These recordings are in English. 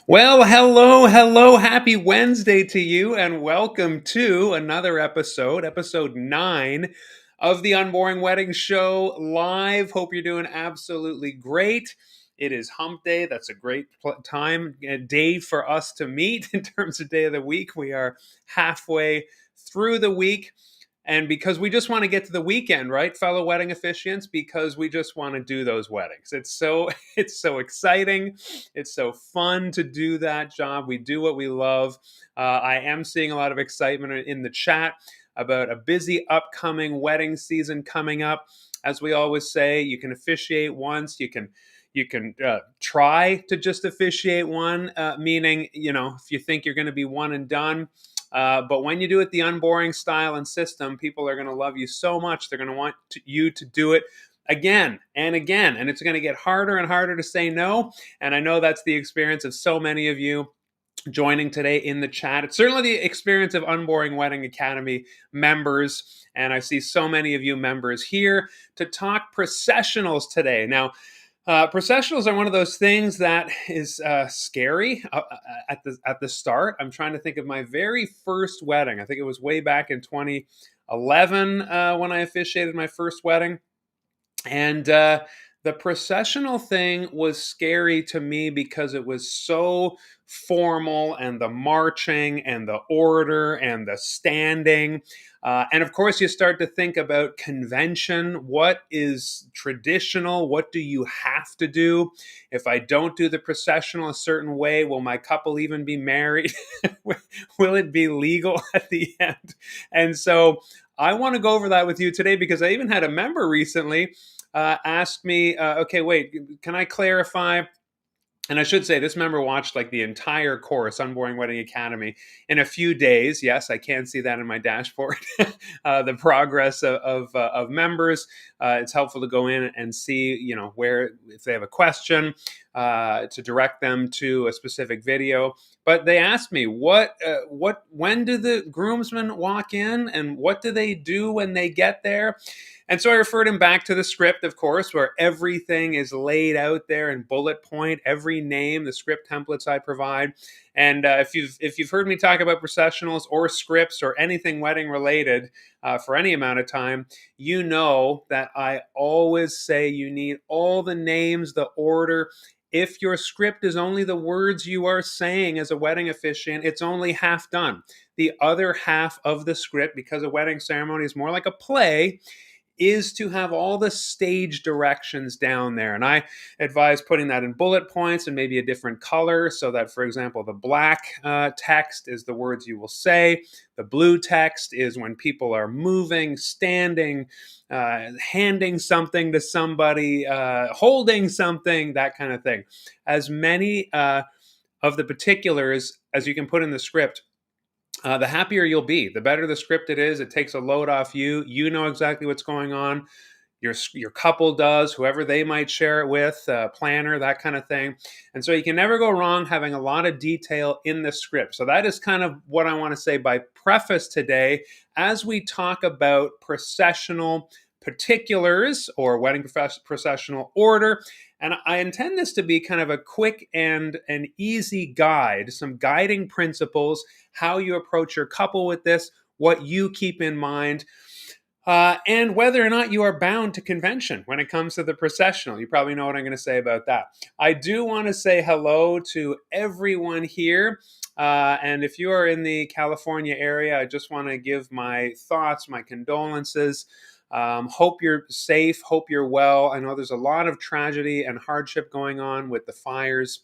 Well, hello, happy Wednesday to you, and welcome to another episode 9 of the Unboring Wedding Show live. Hope you're doing absolutely great. It is hump day. That's a great day for us to meet in terms of day of the week. We are halfway through the week. And because we just want to get to the weekend, right, fellow wedding officiants, because we just want to do those weddings. It's so exciting. It's so fun to do that job. We do what we love. I am seeing a lot of excitement in the chat about a busy upcoming wedding season coming up. As we always say, you can officiate once. You can try to just officiate one, meaning if you think you're going to be one and done. But when you do it the unboring style and system, people are going to love you so much. They're going to want you to do it again and again. And it's going to get harder and harder to say no. And I know that's the experience of so many of you joining today in the chat. It's certainly the experience of Unboring Wedding Academy members. And I see so many of you members here to talk processionals today. Now, processionals are one of those things that is scary at the start. I'm trying to think of my very first wedding. I think it was way back in 2011 when I officiated my first wedding, and the processional thing was scary to me because it was so formal, and the marching and the order and the standing. And of course, you start to think about convention. What is traditional? What do you have to do? If I don't do the processional a certain way, will my couple even be married? Will it be legal at the end? And so I want to go over that with you today, because I even had a member recently asked me, okay, wait, can I clarify? And I should say, this member watched like the entire course, Unboring Wedding Academy, in a few days. Yes, I can see that in my dashboard, the progress of members. It's helpful to go in and see, where, if they have a question, to direct them to a specific video. But they asked me, when do the groomsmen walk in, and what do they do when they get there? And so I referred him back to the script, of course, where everything is laid out there in bullet point, every name, the script templates I provide. And if you've heard me talk about processionals or scripts or anything wedding related for any amount of time, you know that I always say you need all the names, the order. If your script is only the words you are saying as a wedding officiant, it's only half done. The other half of the script, because a wedding ceremony is more like a play, is to have all the stage directions down there. And I advise putting that in bullet points and maybe a different color, so that, for example, the black text is the words you will say. The blue text is when people are moving, standing, handing something to somebody, holding something, that kind of thing. As many of the particulars as you can put in the script, the happier you'll be. The better the script it is. It takes a load off you. You know exactly what's going on. Your couple does, whoever they might share it with, planner, that kind of thing. And so you can never go wrong having a lot of detail in the script. So that is kind of what I want to say by preface today, as we talk about processional particulars or wedding processional order. And I intend this to be kind of a quick and an easy guide, some guiding principles, how you approach your couple with this, what you keep in mind, and whether or not you are bound to convention when it comes to the processional. You probably know what I'm going to say about that. I do want to say hello to everyone here. And if you are in the California area, I just want to give my thoughts, my condolences. Hope you're safe. Hope you're well. I know there's a lot of tragedy and hardship going on with the fires,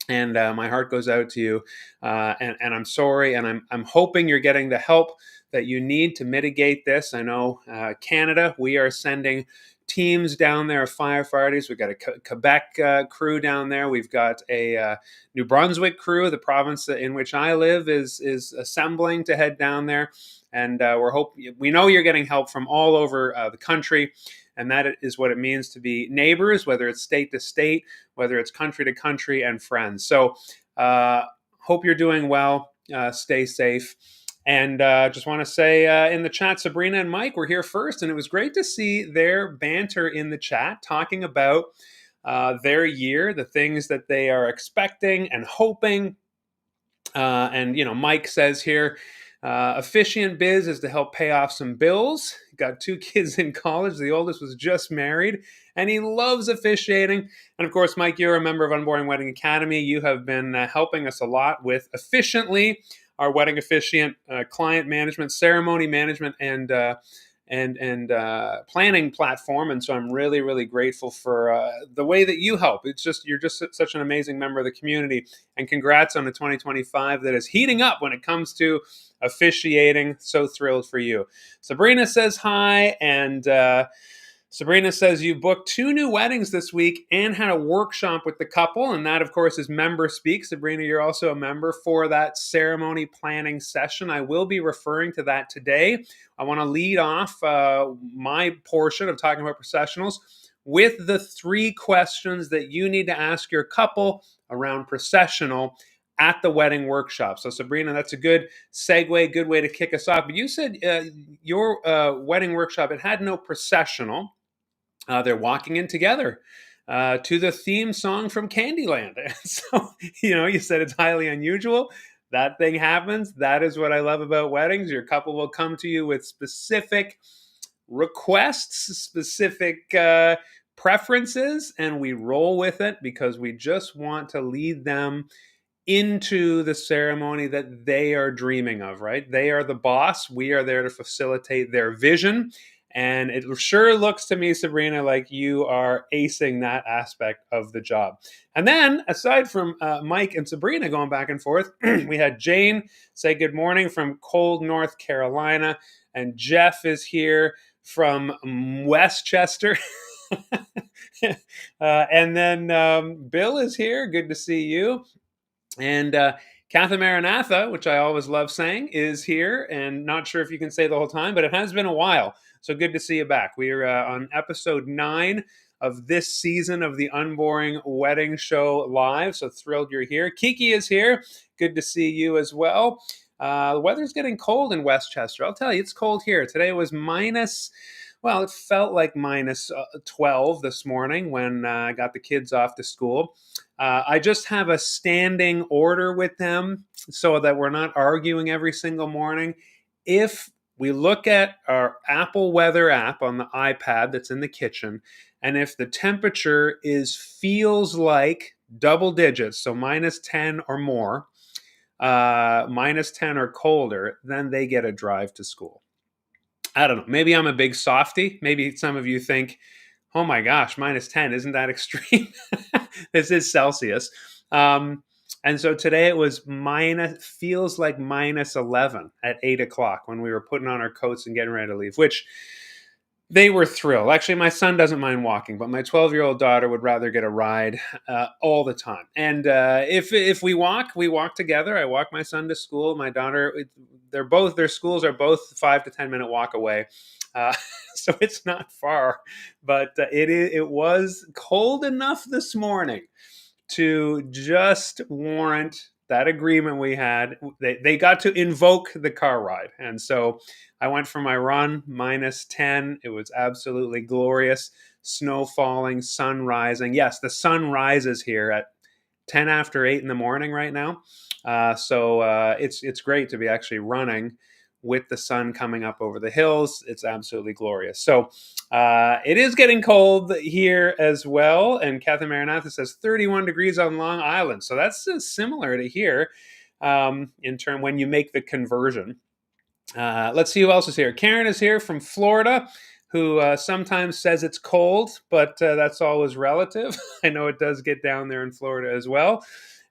and my heart goes out to you. And I'm sorry, and I'm hoping you're getting the help that you need to mitigate this. I know Canada, we are sending teams down there of firefighters. We've got a Quebec crew down there. We've got a New Brunswick crew. The province in which I live is assembling to head down there. And we know you're getting help from all over the country. And that is what it means to be neighbors, whether it's state to state, whether it's country to country, and friends. So hope you're doing well. Stay safe. And just want to say in the chat, Sabrina and Mike were here first, and it was great to see their banter in the chat talking about their year, the things that they are expecting and hoping. And Mike says here, officiant biz is to help pay off some bills. Got two kids in college. The oldest was just married, and he loves officiating. And of course, Mike, you're a member of Unboring Wedding Academy. You have been helping us a lot with Efficiently, our wedding officiant client management, ceremony management, and planning platform. And so I'm really, really grateful for the way that you help. You're just such an amazing member of the community. And congrats on the 2025 that is heating up when it comes to officiating. So thrilled for you. Sabrina says hi, and Sabrina says you booked 2 new weddings this week and had a workshop with the couple, and that, of course, is Member Speak. Sabrina, you're also a member for that ceremony planning session. I will be referring to that today. I want to lead off my portion of talking about processionals with the 3 questions that you need to ask your couple around processional at the wedding workshop. So, Sabrina, that's a good segue, good way to kick us off. But you said your wedding workshop, it had no processional. They're walking in together to the theme song from Candyland. And so, you said it's highly unusual. That thing happens. That is what I love about weddings. Your couple will come to you with specific requests, specific preferences, and we roll with it because we just want to lead them into the ceremony that they are dreaming of, right? They are the boss. We are there to facilitate their vision. And it sure looks to me, Sabrina, like you are acing that aspect of the job. And then, aside from Mike and Sabrina going back and forth, we had Jane say good morning from cold North Carolina. And Jeff is here from Westchester. And then Bill is here. Good to see you. And Katha Maranatha, which I always love saying, is here. And not sure if you can say the whole time, but it has been a while. So good to see you back. We are on episode 9 of this season of the Unboring Wedding Show live. So thrilled you're here. Kiki is here. Good to see you as well. The weather's getting cold in Westchester. I'll tell you, it's cold here. Today was it felt like minus 12 this morning when I got the kids off to school. I just have a standing order with them so that we're not arguing every single morning. If we look at our Apple Weather app on the iPad that's in the kitchen, and if the temperature feels like double digits, so minus 10 or more, minus 10 or colder, then they get a drive to school. I don't know. Maybe I'm a big softy. Maybe some of you think, oh my gosh, minus 10, isn't that extreme? This is Celsius. And so today it was feels like minus 11 at 8 o'clock when we were putting on our coats and getting ready to leave, which they were thrilled. Actually, my son doesn't mind walking, but my 12-year-old daughter would rather get a ride all the time. And if we walk together. I walk my son to school. My daughter, their schools are both 5 to 10 minute walk away. So it's not far, but it was cold enough this morning to just warrant that agreement we had. They got to invoke the car ride. And so I went for my run, minus 10. It was absolutely glorious. Snow falling, sun rising. Yes, the sun rises here at 10 after 8 in the morning right now. So it's great to be actually running with the sun coming up over the hills. It's absolutely glorious. So it is getting cold here as well. And Kathy Maranatha says 31 degrees on Long Island. So that's similar to here in term when you make the conversion. Let's see who else is here. Karen is here from Florida, who sometimes says it's cold, but that's always relative. I know it does get down there in Florida as well.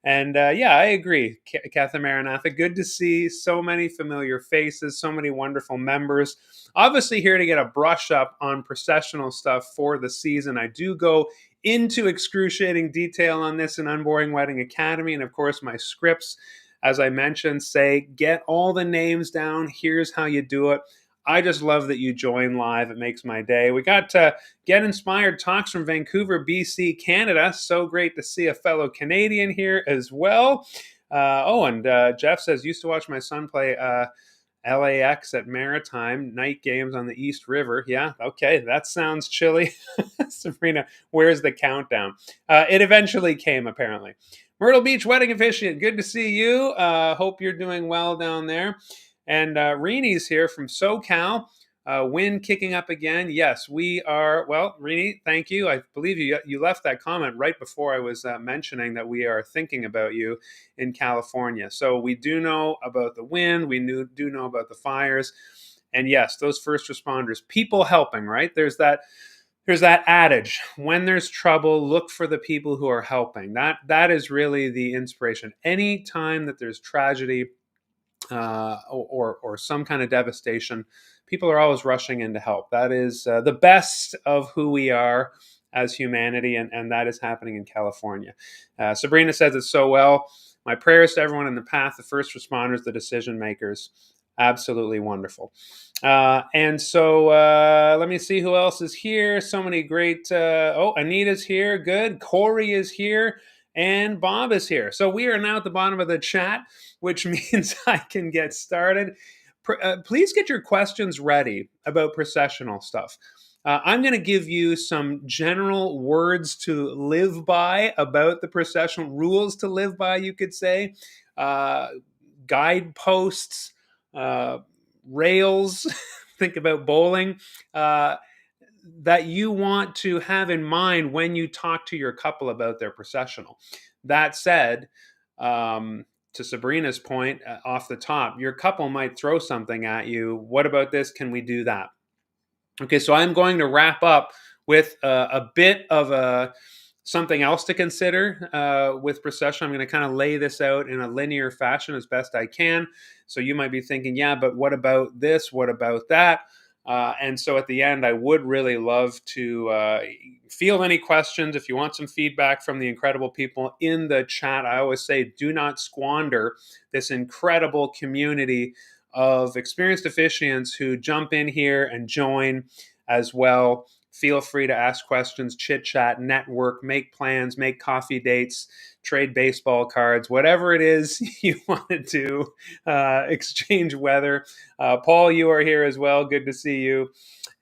And yeah, I agree, Katha Maranatha. Good to see so many familiar faces, so many wonderful members. Obviously here to get a brush up on processional stuff for the season. I do go into excruciating detail on this in Unboring Wedding Academy. And of course, my scripts, as I mentioned, say, get all the names down. Here's how you do it. I just love that you join live. It makes my day. We got Get Inspired Talks from Vancouver, BC, Canada. So great to see a fellow Canadian here as well. And Jeff says, used to watch my son play LAX at Maritime, night games on the East River. Yeah, okay, that sounds chilly. Sabrina, where's the countdown? It eventually came, apparently. Myrtle Beach wedding officiant, good to see you. Hope you're doing well down there. And Reenie's here from SoCal. Wind kicking up again. Yes, we are. Well, Reenie, thank you. I believe you left that comment right before I was mentioning that we are thinking about you in California. So we do know about the wind. Do know about the fires. And yes, those first responders, people helping, right? There's that adage, when there's trouble, look for the people who are helping. That is really the inspiration. Any time that there's tragedy, or some kind of devastation, people are always rushing in to help. That is the best of who we are as humanity, and that is happening in California. Sabrina says it so well. My prayers to everyone in the path, the first responders, the decision makers. Absolutely wonderful. And so let me see who else is here. So many great. Anita's here. Good. Corey is here. And Bob is here. So we are now at the bottom of the chat, which means I can get started. Please get your questions ready about processional stuff. I'm going to give you some general words to live by about the processional, rules to live by, you could say, guideposts, rails, think about bowling, that you want to have in mind when you talk to your couple about their processional. That said, to Sabrina's point off the top, your couple might throw something at you. What about this? Can we do that? Okay, so I'm going to wrap up with a bit of something else to consider with procession. I'm going to kind of lay this out in a linear fashion as best I can. So you might be thinking, yeah, but what about this? What about that? And so at the end, I would really love to field any questions. If you want some feedback from the incredible people in the chat, I always say, do not squander this incredible community of experienced officiants who jump in here and join as well. Feel free to ask questions, chit chat, network, make plans, make coffee dates, trade baseball cards, whatever it is you want to do, exchange weather. Paul, you are here as well. Good to see you.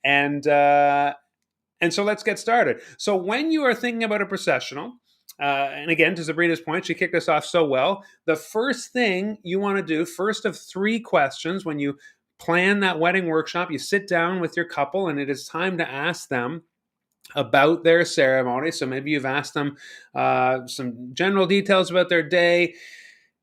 And so let's get started. So when you are thinking about a processional, and again, to Sabrina's point, she kicked us off so well. The first thing you want to do, first of three questions, when you plan that wedding workshop, you sit down with your couple and it is time to ask them about their ceremony. So maybe you've asked them some general details about their day.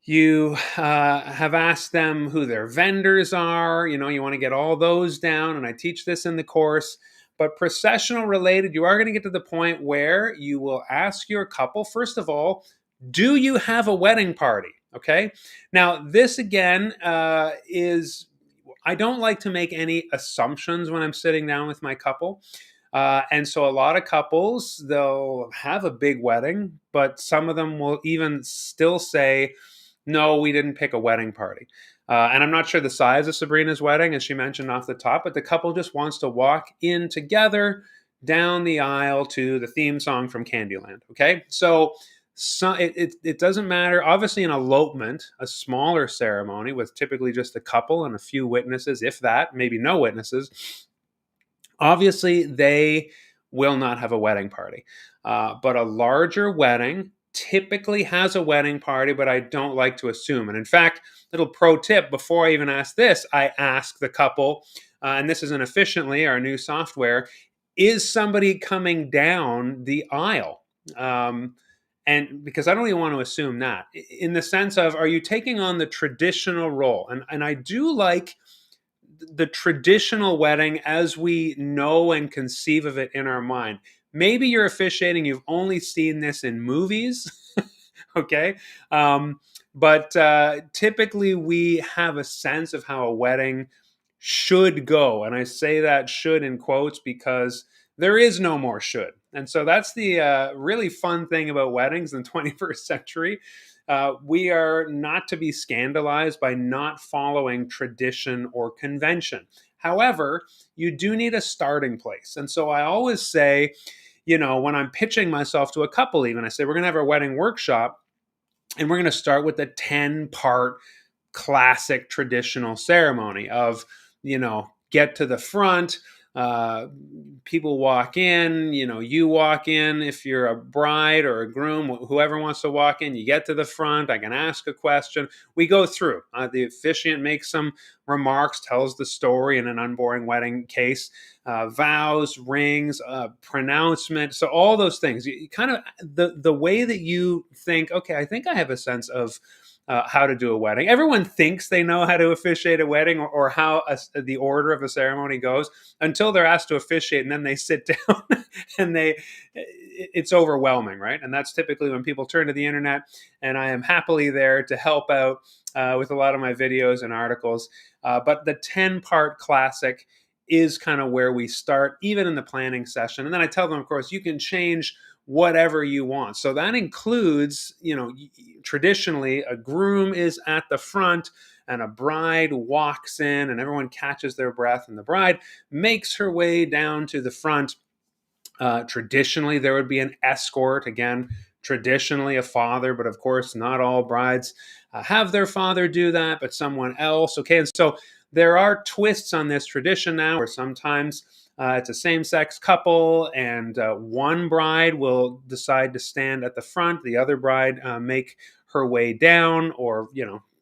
You have asked them who their vendors are. You want to get all those down. And I teach this in the course. But processional related, you are going to get to the point where you will ask your couple, first of all, do you have a wedding party? Okay. Now, this again is, I don't like to make any assumptions when I'm sitting down with my couple. And so a lot of couples, they'll have a big wedding, but some of them will even still say, no, we didn't pick a wedding party. And I'm not sure the size of Sabrina's wedding, as she mentioned off the top, but the couple just wants to walk in together down the aisle to the theme song from Candyland. Okay. So it doesn't matter. Obviously, an elopement, a smaller ceremony with typically just a couple and a few witnesses, if that, maybe no witnesses, obviously they will not have a wedding party. But a larger wedding typically has a wedding party, but I don't like to assume. And in fact, little pro tip, before I even ask this, I ask the couple, and this is an Officiantly, our new software, is somebody coming down the aisle? And because I don't even want to assume that, in the sense of, are you taking on the traditional role? And I do like the traditional wedding as we know and conceive of it in our mind. Maybe you're officiating, you've only seen this in movies, okay? But typically we have a sense of how a wedding should go. And I say that should in quotes because there is no more should. And so that's the really fun thing about weddings in the 21st century. We are not to be scandalized by not following tradition or convention. However, you do need a starting place. And so I always say, when I'm pitching myself to a couple, even I say, we're going to have our wedding workshop and we're going to start with a 10-part classic traditional ceremony of, get to the front, uh, people walk in, you walk in. If you're a bride or a groom, whoever wants to walk in, you get to the front. I can ask a question. We go through. The officiant makes some remarks, tells the story in an unboring wedding case, vows, rings, pronouncement. So all those things, you kind of the way that you think. Okay, I think I have a sense of how to do a wedding. Everyone thinks they know how to officiate a wedding, or how the order of a ceremony goes, until they're asked to officiate, and then they sit down and it's overwhelming, right? And that's typically when people turn to the internet, and I am happily there to help out with a lot of my videos and articles. But the 10-part classic is kind of where we start, even in the planning session. And then I tell them, of course, you can change whatever you want. So that includes, traditionally a groom is at the front and a bride walks in, and everyone catches their breath, and the bride makes her way down to the front. Traditionally, there would be an escort. Again, traditionally a father, but of course, not all brides have their father do that, but someone else. Okay, and so there are twists on this tradition now, where sometimes it's a same-sex couple, and one bride will decide to stand at the front, the other bride make her way down, or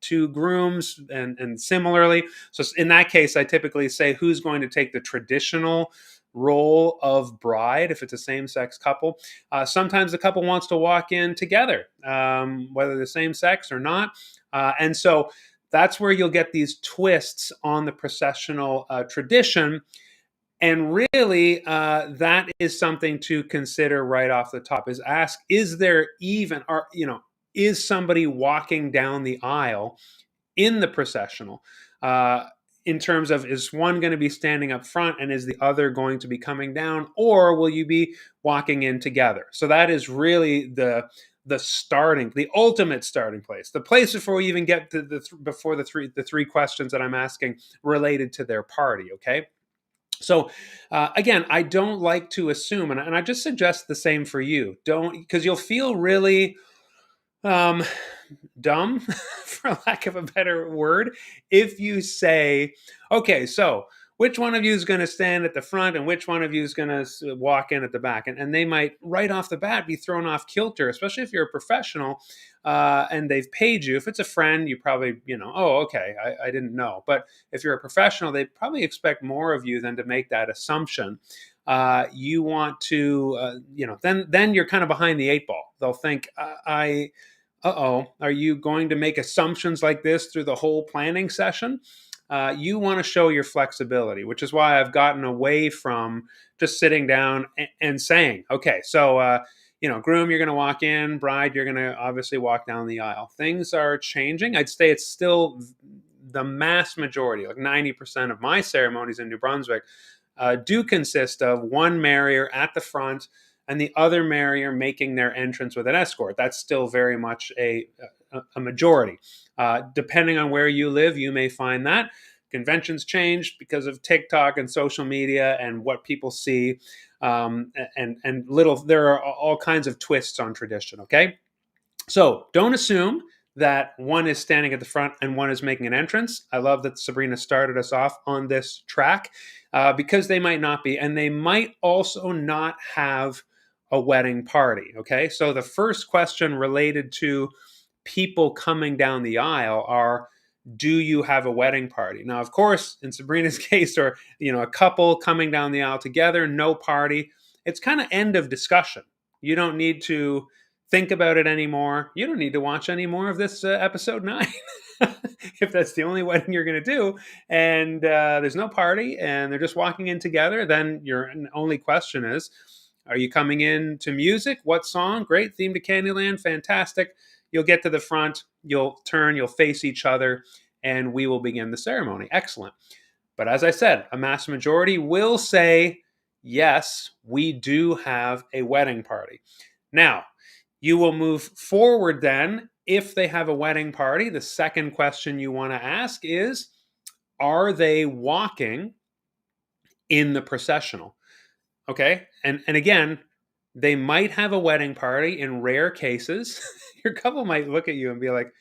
two grooms, and similarly. So in that case, I typically say, who's going to take the traditional role of bride if it's a same-sex couple. Sometimes the couple wants to walk in together, whether the same sex or not, and so that's where you'll get these twists on the processional tradition. And really, that is something to consider right off the top. Is ask: is there even, or is somebody walking down the aisle in the processional? In terms of, is one going to be standing up front, and is the other going to be coming down, or will you be walking in together? So that is really the ultimate starting place, the place before we even get to the three questions that I'm asking related to their party. Okay. So again, I don't like to assume, and I just suggest the same for you. Don't, because you'll feel really um, dumb, for lack of a better word, if you say, okay, so which one of you is going to stand at the front, and which one of you is going to walk in at the back? And they might right off the bat be thrown off kilter, especially if you're a professional and they've paid you. If it's a friend, you probably, oh, okay, I didn't know. But if you're a professional, they probably expect more of you than to make that assumption. You want to, then you're kind of behind the eight ball. They'll think, are you going to make assumptions like this through the whole planning session? You want to show your flexibility, which is why I've gotten away from just sitting down and saying, okay, so, groom, you're going to walk in, bride, you're going to obviously walk down the aisle. Things are changing. I'd say it's still the mass majority, like 90% of my ceremonies in New Brunswick do consist of one marrier at the front and the other marrier making their entrance with an escort. That's still very much a majority. Depending on where you live, you may find that conventions change because of TikTok and social media and what people see, and there are all kinds of twists on tradition. Okay, so don't assume that one is standing at the front and one is making an entrance. I love that Sabrina started us off on this track, because they might not be, and they might also not have a wedding party. Okay, so the first question related to people coming down the aisle are, do you have a wedding party? Now, of course, in Sabrina's case, or a couple coming down the aisle together, no party, it's kind of end of discussion. You don't need to think about it anymore. You don't need to watch any more of this episode 9 if that's the only wedding you're going to do, and there's no party and they're just walking in together. Then your only question is, are you coming in to music? What song? Great, theme to Candyland, fantastic. You'll get to the front, you'll turn, you'll face each other, and we will begin the ceremony. Excellent. But as I said, a mass majority will say, yes, we do have a wedding party. Now, you will move forward then. If they have a wedding party, the second question you want to ask is, are they walking in the processional? Okay. And again, they might have a wedding party in rare cases. Your couple might look at you and be like,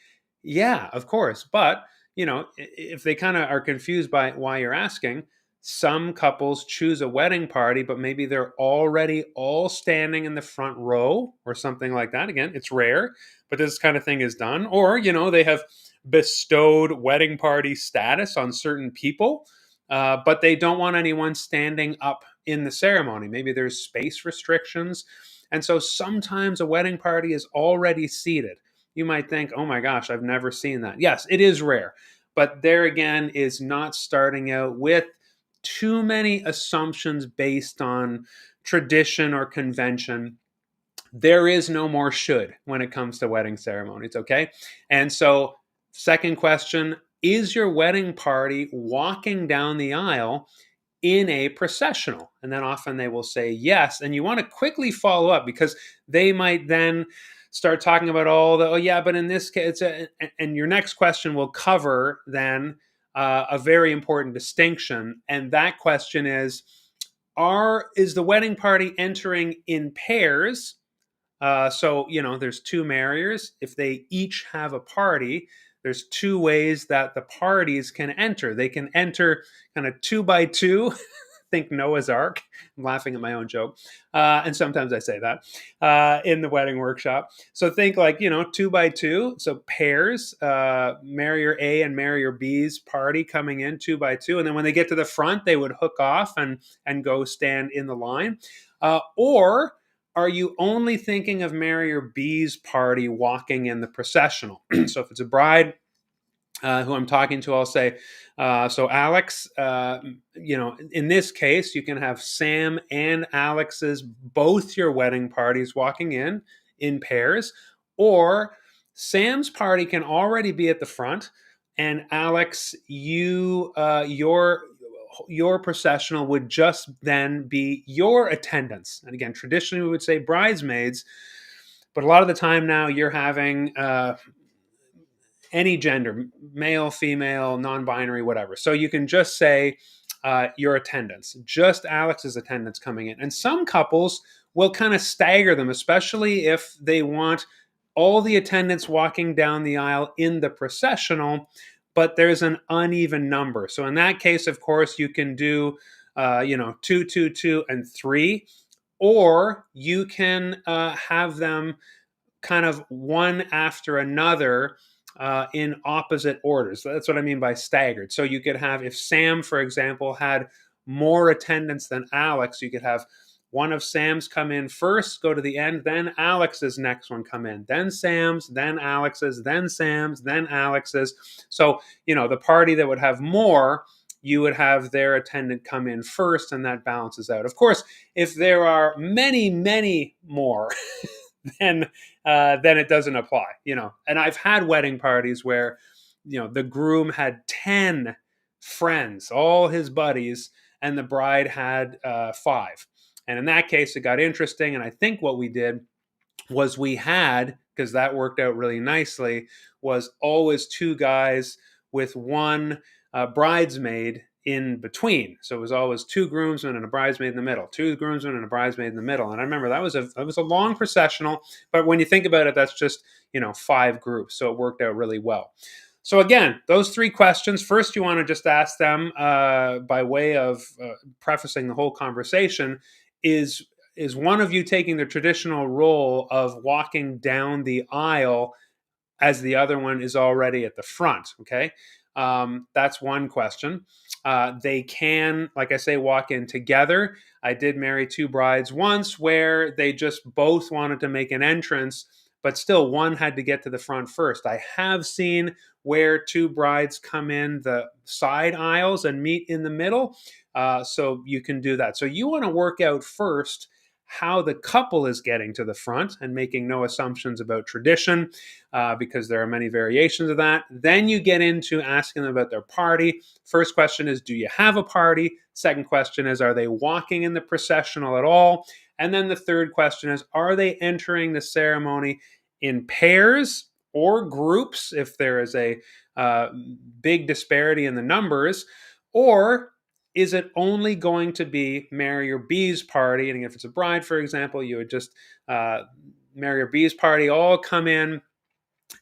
yeah, of course. But if they kind of are confused by why you're asking, some couples choose a wedding party, but maybe they're already all standing in the front row or something like that. Again, it's rare, but this kind of thing is done. Or, they have bestowed wedding party status on certain people, but they don't want anyone standing up in the ceremony. Maybe there's space restrictions. And so sometimes a wedding party is already seated. You might think, oh my gosh, I've never seen that. Yes, it is rare. But there again is not starting out with too many assumptions based on tradition or convention. There is no more should when it comes to wedding ceremonies, okay? And so, second question, is your wedding party walking down the aisle in a processional? And then often they will say yes. And you want to quickly follow up because they might then start talking about all the, oh, yeah, but in this case, and your next question will cover then a very important distinction. And that question is the wedding party entering in pairs? So, there's two marriers. If they each have a party, there's two ways that the parties can enter. They can enter kind of two by two. Think Noah's Ark. I'm laughing at my own joke. And sometimes I say that in the wedding workshop. So think like, two by two. So pairs, marrier A and marrier B's party coming in two by two. And then when they get to the front, they would hook off and go stand in the line. Or are you only thinking of marrier B's party walking in the processional? So if it's a bride who I'm talking to, I'll say, so Alex, in this case, you can have Sam and Alex's, both your wedding parties walking in pairs, or Sam's party can already be at the front, and Alex, your processional would just then be your attendants. And again, traditionally we would say bridesmaids, but a lot of the time now you're having any gender, male, female, non-binary, whatever. So you can just say your attendance, just Alex's attendance coming in. And some couples will kind of stagger them, especially if they want all the attendants walking down the aisle in the processional, but there's an uneven number. So in that case, of course, you can do, two, two, two, and three, or you can have them kind of one after another in opposite orders. So that's what I mean by staggered. So you could have, if Sam, for example, had more attendance than Alex, you could have one of Sam's come in first, go to the end, then Alex's next one come in, then Sam's, then Alex's, then Sam's, then Alex's. So, the party that would have more, you would have their attendant come in first, and that balances out. Of course, if there are many, many more, then it doesn't apply, And I've had wedding parties where, the groom had 10 friends, all his buddies, and the bride had 5. And in that case, it got interesting. And I think what we did was because that worked out really nicely, was always two guys with one bridesmaid in between. So it was always two groomsmen and a bridesmaid in the middle, two groomsmen and a bridesmaid in the middle. And I remember that was a long processional, but when you think about it, that's just 5 groups. So it worked out really well. So again, those 3 questions. First, you want to just ask them by way of prefacing the whole conversation: is one of you taking the traditional role of walking down the aisle as the other one is already at the front? Okay. That's one question. They can, like I say, walk in together. I did marry 2 brides once where they just both wanted to make an entrance, but still one had to get to the front first. I have seen where 2 brides come in the side aisles and meet in the middle. So you can do that. So you want to work out first how the couple is getting to the front and making no assumptions about tradition, because there are many variations of that. Then you get into asking them about their party. First question is, do you have a party? Second question is, are they walking in the processional at all? And then the third question is, are they entering the ceremony in pairs or groups, if there is a big disparity in the numbers, or is it only going to be marrier B's party? And if it's a bride, for example, you would just marrier B's party all come in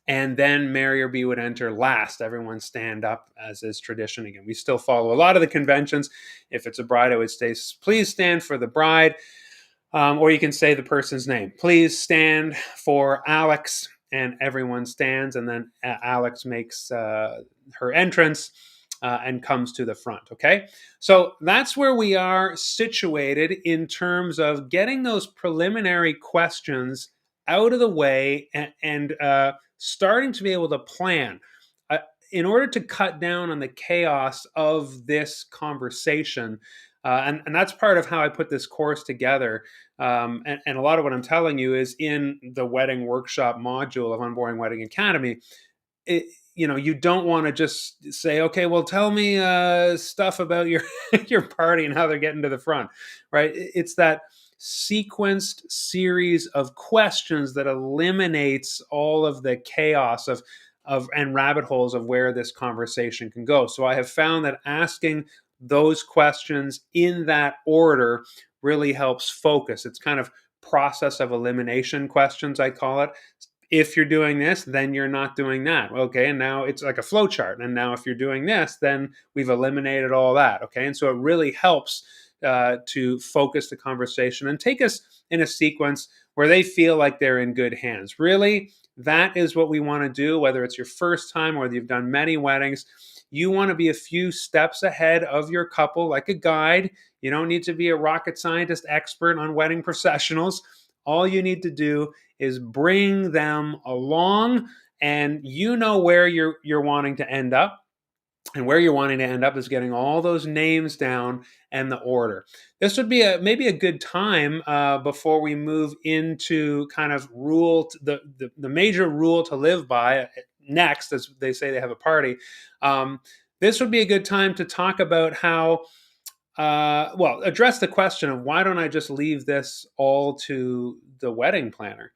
And then Mary or B would enter last. Everyone stand up, as is tradition. Again, we still follow a lot of the conventions. If it's a bride, I would say, please stand for the bride. Or you can say the person's name. Please stand for Alex, and everyone stands, and then Alex makes her entrance and comes to the front. Okay, so that's where we are situated in terms of getting those preliminary questions out of the way and starting to be able to plan. Uh, in order to cut down on the chaos of this conversation, and that's part of how I put this course together. And a lot of what I'm telling you is in the wedding workshop module of Unboring Wedding Academy. It, you don't want to just say, okay, well, tell me stuff about your your party and how they're getting to the front, right? It's that sequenced series of questions that eliminates all of the chaos of and rabbit holes of where this conversation can go. So I have found that asking those questions in that order really helps focus. It's kind of process of elimination questions, I call it. If you're doing this, then you're not doing that. Okay, and now it's like a flow chart. And now if you're doing this, then we've eliminated all that. Okay, and so it really helps to focus the conversation and take us in a sequence where they feel like they're in good hands. Really, that is what we want to do, whether it's your first time or whether you've done many weddings. You want to be a few steps ahead of your couple, like a guide. You don't need to be a rocket scientist expert on wedding processionals. All you need to do is bring them along, and you know where you're wanting to end up. And where you're wanting to end up is getting all those names down and the order. This would be maybe a good time before we move into kind of the major rule to live by next, as they say they have a party. This would be a good time to talk about how, address the question of why don't I just leave this all to the wedding planner?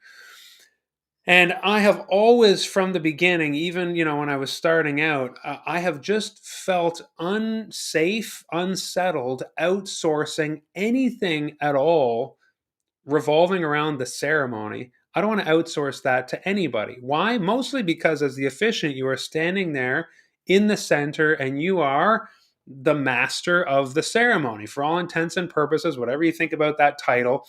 And I have always, from the beginning, even when I was starting out, I have just felt unsafe, unsettled, outsourcing anything at all revolving around the ceremony. I don't want to outsource that to anybody. Why? Mostly because as the officiant, you are standing there in the center and you are the master of the ceremony. For all intents and purposes, whatever you think about that title,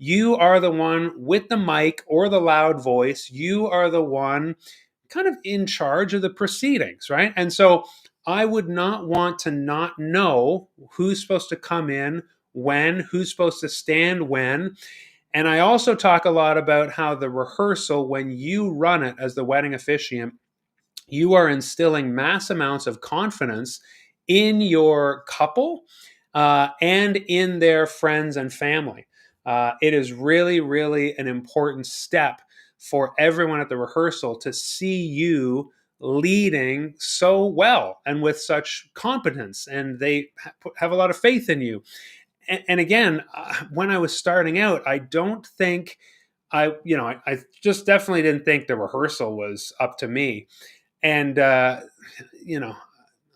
you are the one with the mic or the loud voice. You are the one kind of in charge of the proceedings, right? And so I would not want to not know who's supposed to come in when, who's supposed to stand when. And I also talk a lot about how the rehearsal, when you run it as the wedding officiant, you are instilling mass amounts of confidence in your couple and in their friends and family. It is really, really an important step for everyone at the rehearsal to see you leading so well and with such competence, and they have a lot of faith in you. And again, when I was starting out, I don't think I just definitely didn't think the rehearsal was up to me. And you know,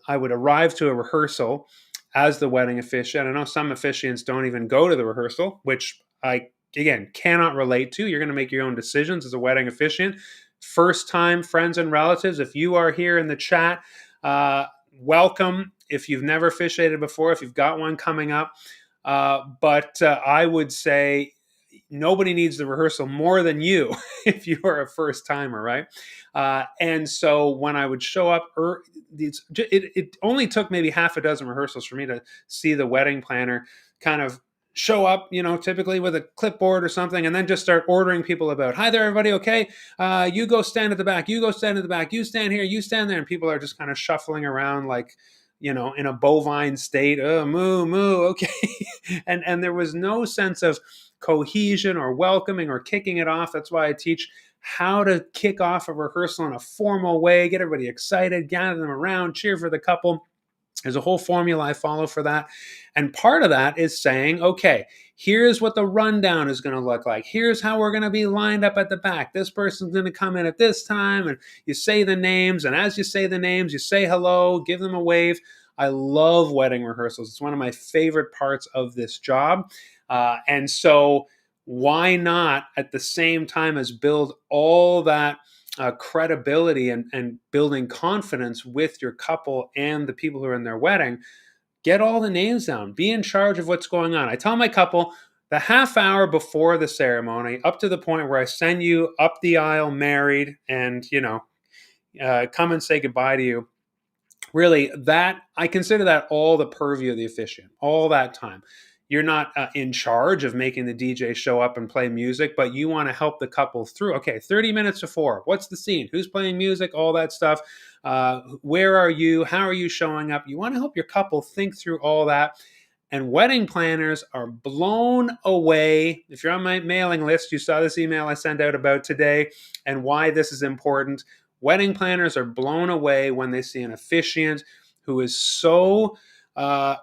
I would arrive to a rehearsal as the wedding officiant. I know some officiants don't even go to the rehearsal, which I, again, cannot relate to. You're going to make your own decisions as a wedding officiant. First time friends and relatives, if you are here in the chat, welcome. If you've never officiated before, if you've got one coming up, but I would say nobody needs the rehearsal more than you if you are a first timer, right? And so when I would show up, it only took maybe half a dozen rehearsals for me to see the wedding planner kind of show up, typically with a clipboard or something, and then just start ordering people about, hi there, everybody, okay? You go stand at the back, you go stand at the back, you stand here, you stand there, and people are just kind of shuffling around like, in a bovine state, oh, moo, moo, okay. and there was no sense of cohesion or welcoming or kicking it off. That's why I teach how to kick off a rehearsal in a formal way, get everybody excited, gather them around, cheer for the couple. There's a whole formula I follow for that. And part of that is saying, okay, here's what the rundown is going to look like. Here's how we're going to be lined up at the back. This person's going to come in at this time, and you say the names. And as you say the names, you say hello, give them a wave. I love wedding rehearsals. It's one of my favorite parts of this job. And so why not, at the same time as build all that credibility and building confidence with your couple and the people who are in their wedding, get all the names down. Be in charge of what's going on. I tell my couple the half hour before the ceremony, up to the point where I send you up the aisle married and, come and say goodbye to you. Really, that I consider that all the purview of the officiant, all that time. You're not in charge of making the DJ show up and play music, but you want to help the couple through. Okay, 30 minutes before, what's the scene? Who's playing music? All that stuff. Where are you? How are you showing up? You want to help your couple think through all that. And wedding planners are blown away. If you're on my mailing list, you saw this email I sent out about today and why this is important. Wedding planners are blown away when they see an officiant who is so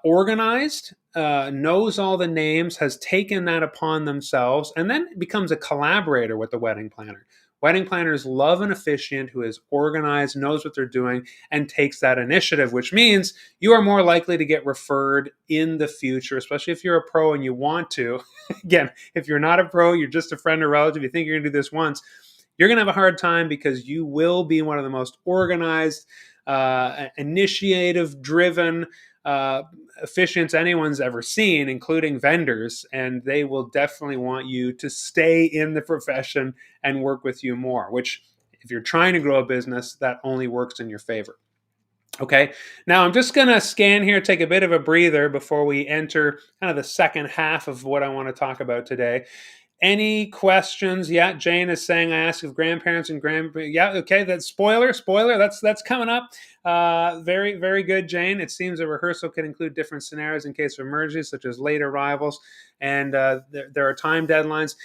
organized, knows all the names, has taken that upon themselves, and then becomes a collaborator with the wedding planner. Wedding planners love an officiant who is organized, knows what they're doing, and takes that initiative, which means you are more likely to get referred in the future, especially if you're a pro and you want to. Again, if you're not a pro, you're just a friend or relative, you think you're going to do this once, you're going to have a hard time because you will be one of the most organized, initiative driven officiants anyone's ever seen, including vendors, and they will definitely want you to stay in the profession and work with you more, which if you're trying to grow a business, that only works in your favor. Okay, now I'm just going to scan here, take a bit of a breather before we enter kind of the second half of what I want to talk about today. Any questions? Yeah, Jane is saying I ask if grandparents and yeah, okay, that's spoiler, that's coming up. Very, very good, Jane. It seems a rehearsal can include different scenarios in case of emergencies, such as late arrivals, and there are time deadlines.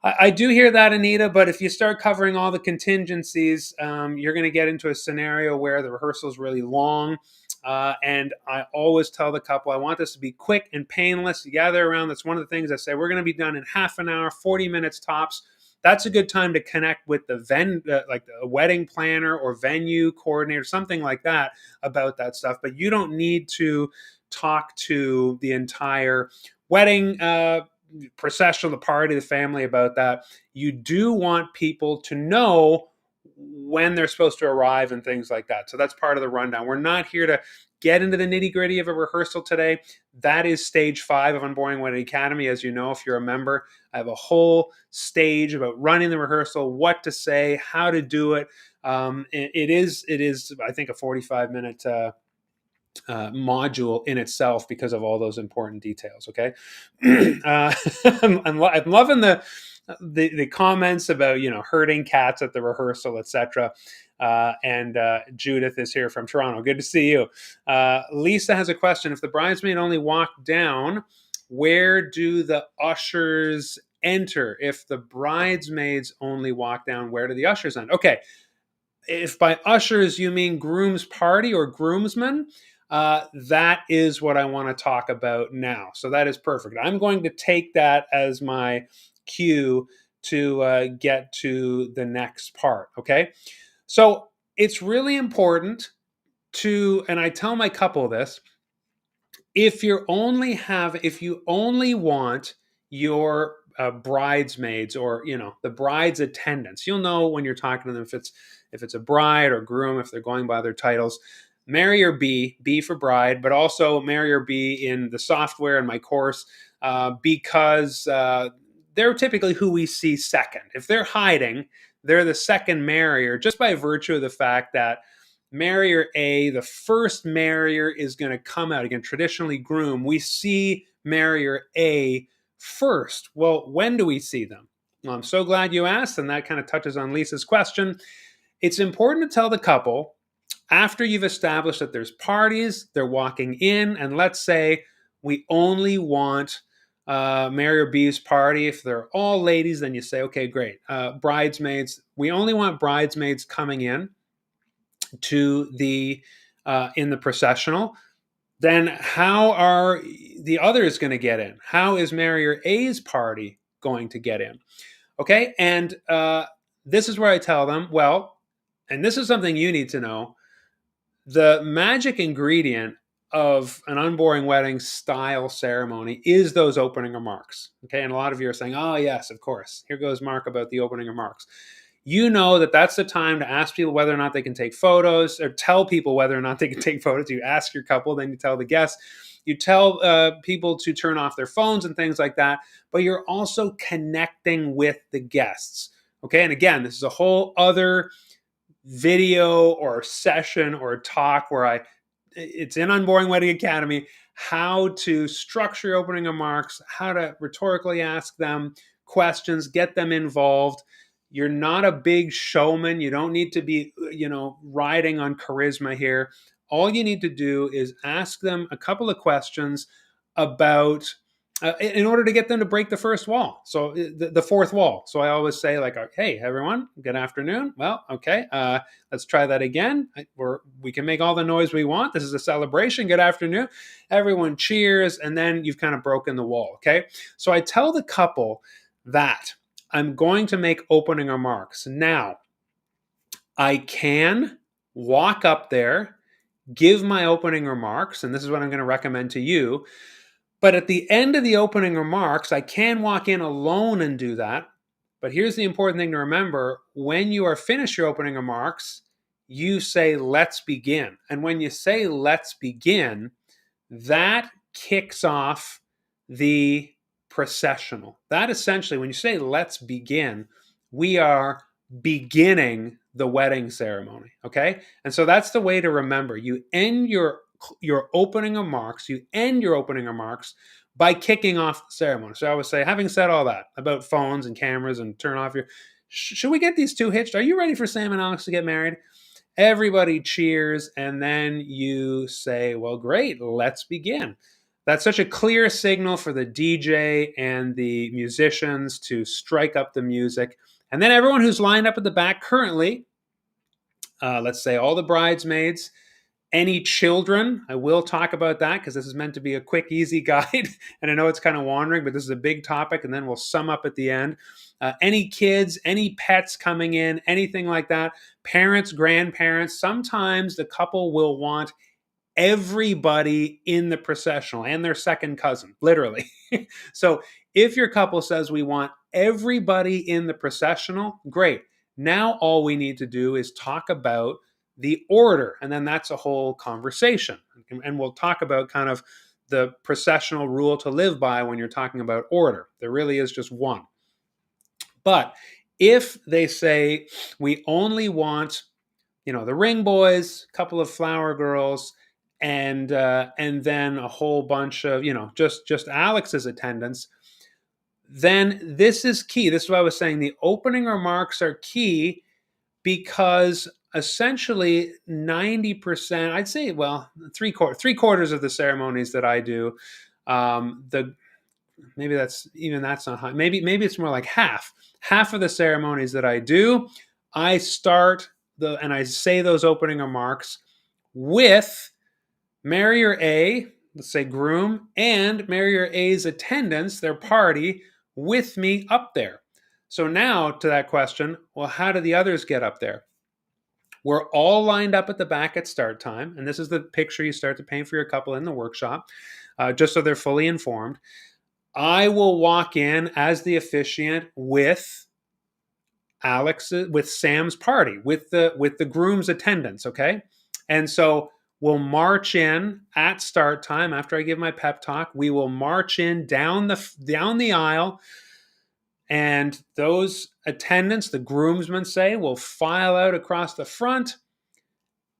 I do hear that, Anita, but if you start covering all the contingencies, you're going to get into a scenario where the rehearsal is really long. And I always tell the couple, I want this to be quick and painless. You gather around. That's one of the things I say. We're going to be done in half an hour, 40 minutes tops. That's a good time to connect with the like the wedding planner or venue coordinator, something like that about that stuff. But you don't need to talk to the entire wedding processional, the party, the family about that. You do want people to know when they're supposed to arrive and things like that. So that's part of the rundown. We're not here to get into the nitty gritty of a rehearsal today. That is stage 5 of Unboring Wedding Academy. As you know, if you're a member, I have a whole stage about running the rehearsal, what to say, how to do it. It is, I think, a 45-minute module in itself because of all those important details. Okay, I'm loving the comments about herding cats at the rehearsal, etc. And Judith is here from Toronto. Good to see you. Lisa has a question: if the bridesmaid only walked down, where do the ushers enter? If the bridesmaids only walk down, where do the ushers enter? Okay. If by ushers you mean groom's party or groomsmen, that is what I want to talk about now. So that is perfect. I'm going to take that as my cue to get to the next part. Okay. So it's really important and I tell my couple this, if you only want your bridesmaids or the bride's attendants, you'll know when you're talking to them if it's a bride or groom, if they're going by their titles. Marry or B for bride, but also marry or B in the software in my course, because they're typically who we see second. If they're hiding, they're the second marrier, just by virtue of the fact that marrier A, the first marrier, is going to come out. Again, traditionally groom, we see marrier A first. Well, when do we see them? Well, I'm so glad you asked, and that kind of touches on Lisa's question. It's important to tell the couple, after you've established that there's parties, they're walking in, and let's say we only want marrier B's party. If they're all ladies, then you say, okay, great. Bridesmaids, we only want bridesmaids coming in to the in the processional. Then how are the others going to get in? How is marrier A's party going to get in? Okay, and this is where I tell them, well, and this is something you need to know, the magic ingredient of an unboring wedding style ceremony is those opening remarks. Okay, and a lot of you are saying, oh yes, of course, here goes Mark about the opening remarks. you know that that's the time to ask people whether or not they can take photos, or tell people whether or not they can take photos. You ask your couple, then you tell the guests. You tell people to turn off their phones and things like that, but you're also connecting with the guests. Okay. And again, this is a whole other video or session or talk where it's in Unboring Wedding Academy, how to structure your opening remarks, how to rhetorically ask them questions, get them involved. You're not a big showman. You don't need to be, riding on charisma here. All you need to do is ask them a couple of questions about, in order to get them to break the first wall. So the fourth wall. So I always say, like, hey, everyone, good afternoon. Well, okay, let's try that again. We can make all the noise we want. This is a celebration. Good afternoon. Everyone cheers. And then you've kind of broken the wall. Okay. So I tell the couple that I'm going to make opening remarks. Now, I can walk up there, give my opening remarks, and this is what I'm going to recommend to you. But at the end of the opening remarks, I can walk in alone and do that. But here's the important thing to remember. When you are finished your opening remarks, you say, let's begin. And when you say, let's begin, that kicks off the processional. That essentially, when you say, let's begin, we are beginning the wedding ceremony. Okay. And so that's the way to remember. You end your opening remarks, by kicking off the ceremony. So I would say, having said all that about phones and cameras and turn off your, should we get these two hitched? Are you ready for Sam and Alex to get married? Everybody cheers, and then you say, well, great, let's begin. That's such a clear signal for the DJ and the musicians to strike up the music. And then everyone who's lined up at the back currently, let's say all the bridesmaids, any children, I will talk about that because this is meant to be a quick, easy guide. And I know it's kind of wandering, but this is a big topic. And then we'll sum up at the end. Any kids, any pets coming in, anything like that, parents, grandparents. Sometimes the couple will want everybody in the processional and their second cousin, literally. So if your couple says we want everybody in the processional, great. Now all we need to do is talk about the order, and then that's a whole conversation. And we'll talk about kind of the processional rule to live by when you're talking about order. There really is just one. But if they say we only want, the ring boys, a couple of flower girls, and then a whole bunch of, just Alex's attendants, then this is key. This is what I was saying. The opening remarks are key because essentially 90%, I'd say, well, three quarters of the ceremonies that I do, that's not high. Maybe it's more like half of the ceremonies that I do. I start and I say those opening remarks with Marrier A, let's say groom, and Marrier A's attendants, their party, with me up there. So now to that question, well, how do the others get up there? We're all lined up at the back at start time. And this is the picture you start to paint for your couple in the workshop, just so they're fully informed. I will walk in as the officiant with Sam's party, with the groom's attendants, okay? And so we'll march in at start time after I give my pep talk. We will march in down the aisle, and those attendants, the groomsmen say, will file out across the front.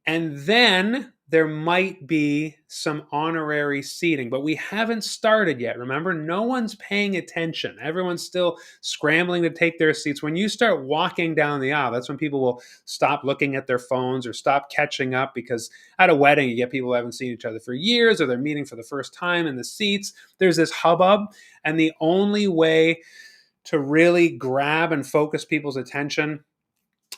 And then there might be some honorary seating, but we haven't started yet. Remember, no one's paying attention. Everyone's still scrambling to take their seats. When you start walking down the aisle, that's when people will stop looking at their phones or stop catching up, because at a wedding, you get people who haven't seen each other for years, or they're meeting for the first time in the seats. There's this hubbub, and the only way to really grab and focus people's attention,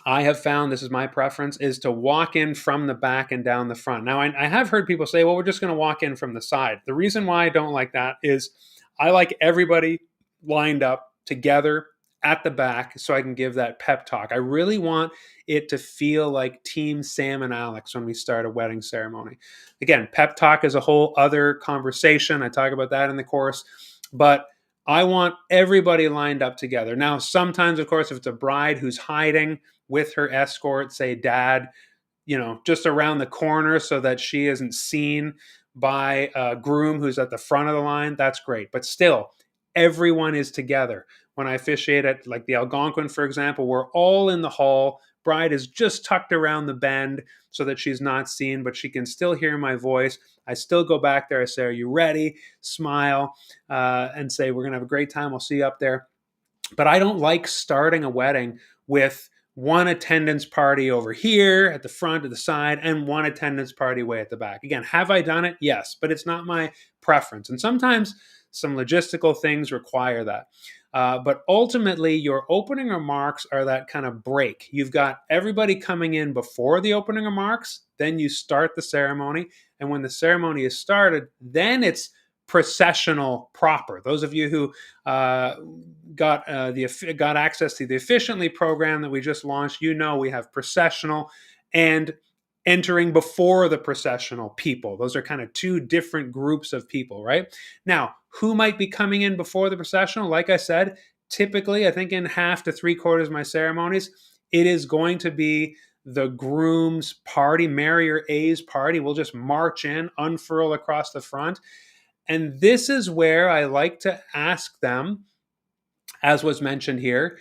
I have found, this is my preference, is to walk in from the back and down the front. Now, I have heard people say, well, we're just going to walk in from the side. The reason why I don't like that is I like everybody lined up together at the back so I can give that pep talk. I really want it to feel like Team Sam and Alex when we start a wedding ceremony. Again, pep talk is a whole other conversation. I talk about that in the course, but I want everybody lined up together. Now, sometimes, of course, if it's a bride who's hiding with her escort, say dad, just around the corner so that she isn't seen by a groom who's at the front of the line, that's great. But still, everyone is together. When I officiate at like the Algonquin, for example, we're all in the hall. Bride is just tucked around the bend so that she's not seen, but she can still hear my voice. I still go back there. I say, "Are you ready?" Smile, and say, "We're going to have a great time. I'll see you up there." But I don't like starting a wedding with one attendance party over here at the front or the side and one attendance party way at the back. Again, have I done it? Yes, but it's not my preference. And sometimes some logistical things require that. But ultimately, your opening remarks are that kind of break. You've got everybody coming in before the opening remarks, then you start the ceremony. And when the ceremony is started, then it's processional proper. Those of you who got access to the Efficiently program that we just launched, we have processional and entering before the processional people. Those are kind of two different groups of people, right? Now, who might be coming in before the processional? Like I said, typically, I think in half to three quarters of my ceremonies, it is going to be the groom's party, Marrier A's party. We'll just march in, unfurl across the front. And this is where I like to ask them, as was mentioned here,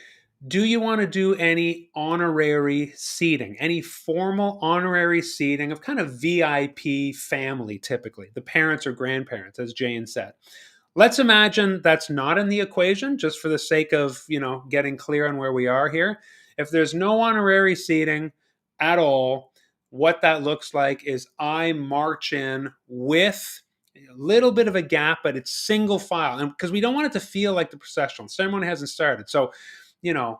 do you want to do any honorary seating, any formal honorary seating of kind of VIP family, typically, the parents or grandparents, as Jane said? Let's imagine that's not in the equation, just for the sake of, getting clear on where we are here. If there's no honorary seating at all, what that looks like is I march in with a little bit of a gap, but it's single file. And because we don't want it to feel like the processional ceremony hasn't started. So,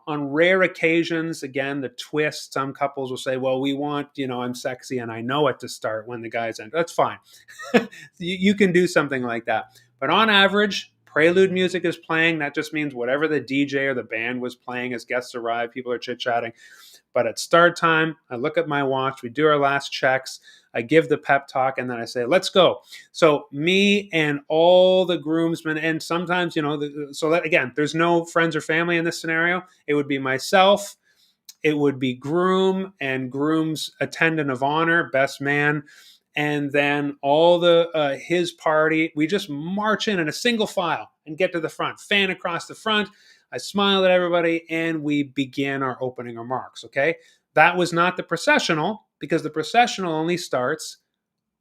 on rare occasions, again, the twist, some couples will say, well, we want, I'm sexy and I know it to start when the guys enter. That's fine. You can do something like that. But on average, prelude music is playing. That just means whatever the DJ or the band was playing as guests arrive, people are chit-chatting. But at start time, I look at my watch, we do our last checks, I give the pep talk, and then I say, let's go. So me and all the groomsmen, and sometimes, again, there's no friends or family in this scenario. It would be myself, it would be groom and groom's attendant of honor, best man, and then all the his party. We just march in a single file and get to the front, fan across the front. I smile at everybody, and we begin our opening remarks, okay? That was not the processional, because the processional only starts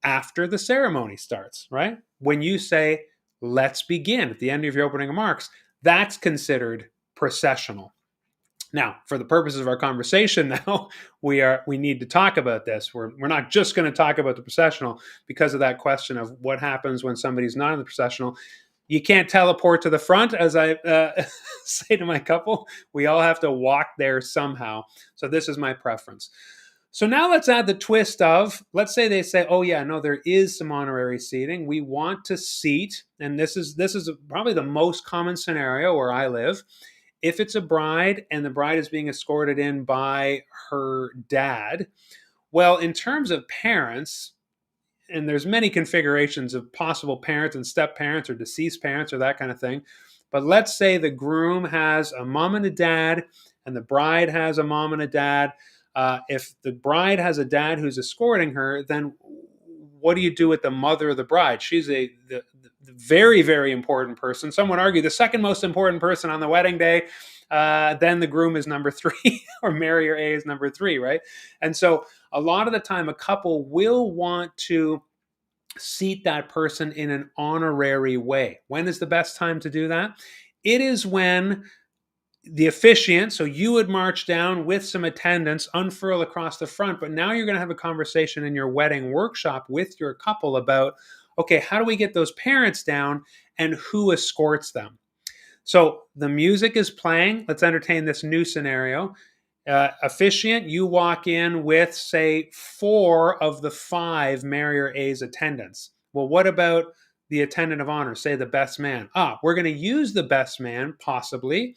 after the ceremony starts, right? When you say, let's begin at the end of your opening remarks, that's considered processional. Now, for the purposes of our conversation now, we need to talk about this. We're not just going to talk about the processional because of that question of what happens when somebody's not in the processional. You can't teleport to the front, as I say to my couple. We all have to walk there somehow. So this is my preference. So now let's add the twist of, let's say they say, oh yeah, no, there is some honorary seating. We want to seat, and this is probably the most common scenario where I live. If it's a bride and the bride is being escorted in by her dad, well, in terms of parents, and there's many configurations of possible parents and step parents or deceased parents or that kind of thing. But let's say the groom has a mom and a dad and the bride has a mom and a dad. If the bride has a dad who's escorting her, then what do you do with the mother of the bride? She's the very, very important person. Some would argue the second most important person on the wedding day. Then the groom is number 3 or Marrier A is number 3, right? And so a lot of the time a couple will want to seat that person in an honorary way. When is the best time to do that? It is when the officiant, so you would march down with some attendants, unfurl across the front, but now you're going to have a conversation in your wedding workshop with your couple about, okay, how do we get those parents down and who escorts them? So the music is playing. Let's entertain this new scenario. Officiant, you walk in with, say, 4 of the 5 Marrier A's attendants. Well, what about the attendant of honor, say the best man? We're going to use the best man, possibly,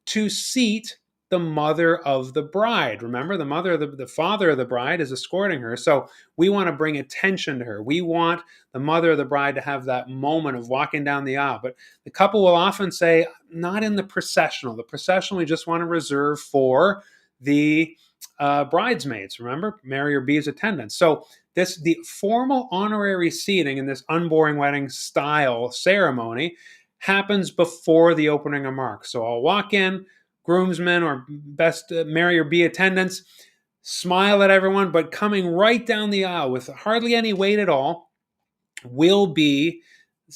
to seat the mother of the bride. Remember, the father of the bride is escorting her. So we want to bring attention to her. We want the mother of the bride to have that moment of walking down the aisle. But the couple will often say, not in the processional. The processional we just want to reserve for the bridesmaids. Remember, Mary or B's attendants. So the formal honorary seating in this unboring wedding style ceremony happens before the opening of marks. So I'll walk in, groomsmen or best Mary or B attendants, smile at everyone, but coming right down the aisle with hardly any weight at all will be,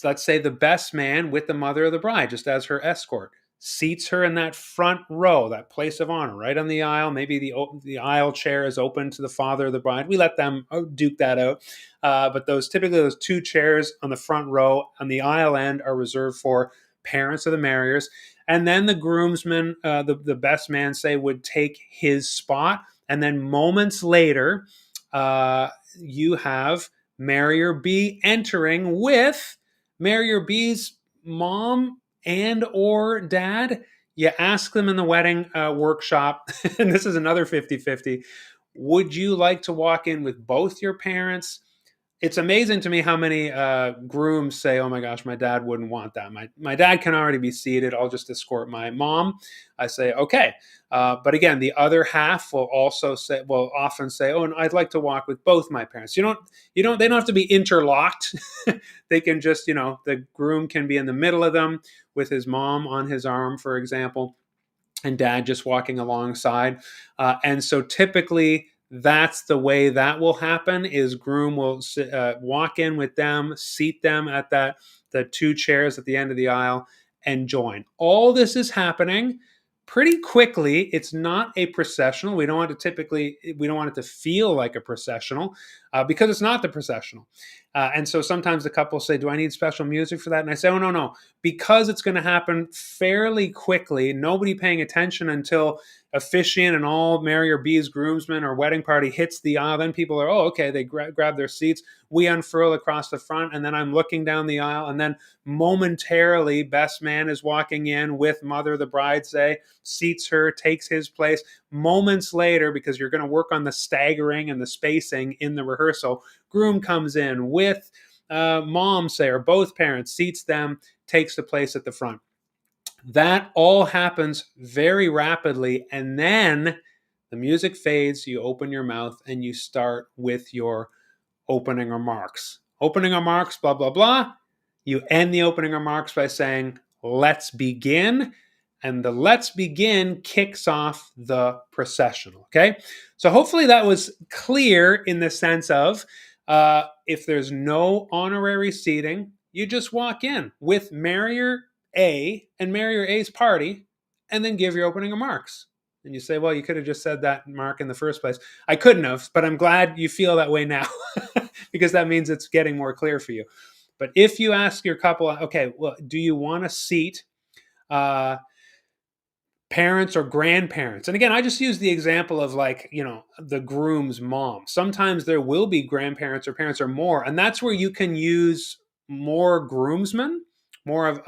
let's say, the best man with the mother of the bride, just as her escort. Seats her in that front row, that place of honor, right on the aisle. Maybe the aisle chair is open to the father of the bride. We let them duke that out. But typically those two chairs on the front row on the aisle end are reserved for parents of the marriers. And then the groomsman, the best man, say, would take his spot. And then moments later, you have Mary or B entering with Mary or B's mom and or dad. You ask them in the wedding workshop, and this is another 50-50, would you like to walk in with both your parents? It's amazing to me how many grooms say, "Oh my gosh, my dad wouldn't want that. My dad can already be seated. I'll just escort my mom." I say, "Okay," but again, the other half will often say, "Oh, and I'd like to walk with both my parents." They don't have to be interlocked. They can just, the groom can be in the middle of them with his mom on his arm, for example, and dad just walking alongside. And so typically that's the way that will happen is groom will walk in with them, seat them at the two chairs at the end of the aisle and join. All this is happening pretty quickly. It's not a processional. We don't want it to feel like a processional because it's not the processional. And so sometimes the couple say, do I need special music for that? And I say, oh, no. Because it's going to happen fairly quickly, nobody paying attention until officiant and all Mary or B's groomsmen or wedding party hits the aisle. Then people are, oh, okay, they grab their seats. We unfurl across the front, and then I'm looking down the aisle, and then momentarily, best man is walking in with mother of the bride, say, seats her, takes his place. Moments later, because you're going to work on the staggering and the spacing in the rehearsal, groom comes in with mom, say, or both parents, seats them, takes the place at the front. That all happens very rapidly, and then the music fades, you open your mouth, and you start with your opening remarks. Opening remarks, blah, blah, blah. You end the opening remarks by saying, let's begin. And the let's begin kicks off the processional. Okay. So hopefully that was clear in the sense of if there's no honorary seating, you just walk in with Marrier A and Marrier A's party and then give your opening remarks. And you say, well, you could have just said that, Mark, in the first place. I couldn't have, but I'm glad you feel that way now because that means it's getting more clear for you. But if you ask your couple, okay, well, do you want a seat? Parents or grandparents. And again, I just use the example of the groom's mom. Sometimes there will be grandparents or parents or more, and that's where you can use more groomsmen, more of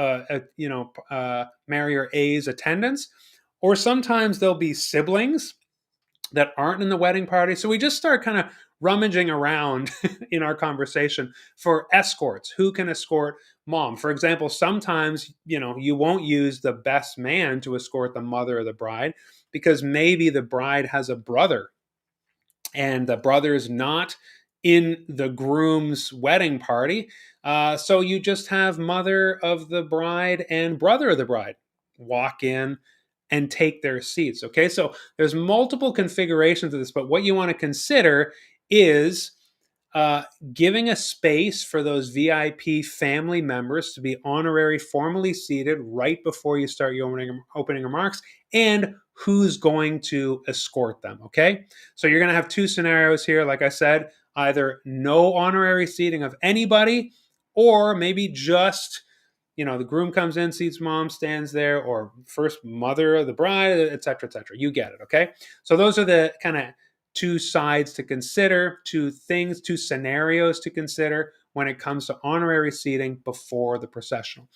Mary or A's attendants, or sometimes there'll be siblings that aren't in the wedding party. So we just start kind of rummaging around in our conversation for escorts. Who can escort mom? For example, sometimes, you won't use the best man to escort the mother of the bride because maybe the bride has a brother and the brother is not in the groom's wedding party. So you just have mother of the bride and brother of the bride walk in and take their seats. Okay, so there's multiple configurations of this, but what you want to consider is giving a space for those VIP family members to be honorary formally seated right before you start your opening remarks, and who's going to escort them. Okay, so you're going to have two scenarios here. Like I said, either no honorary seating of anybody, or maybe just the groom comes in, seats mom, stands there, or first mother of the bride, et cetera, et cetera. You get it, okay? So those are the kind of two sides to consider, two scenarios to consider when it comes to honorary seating before the processional.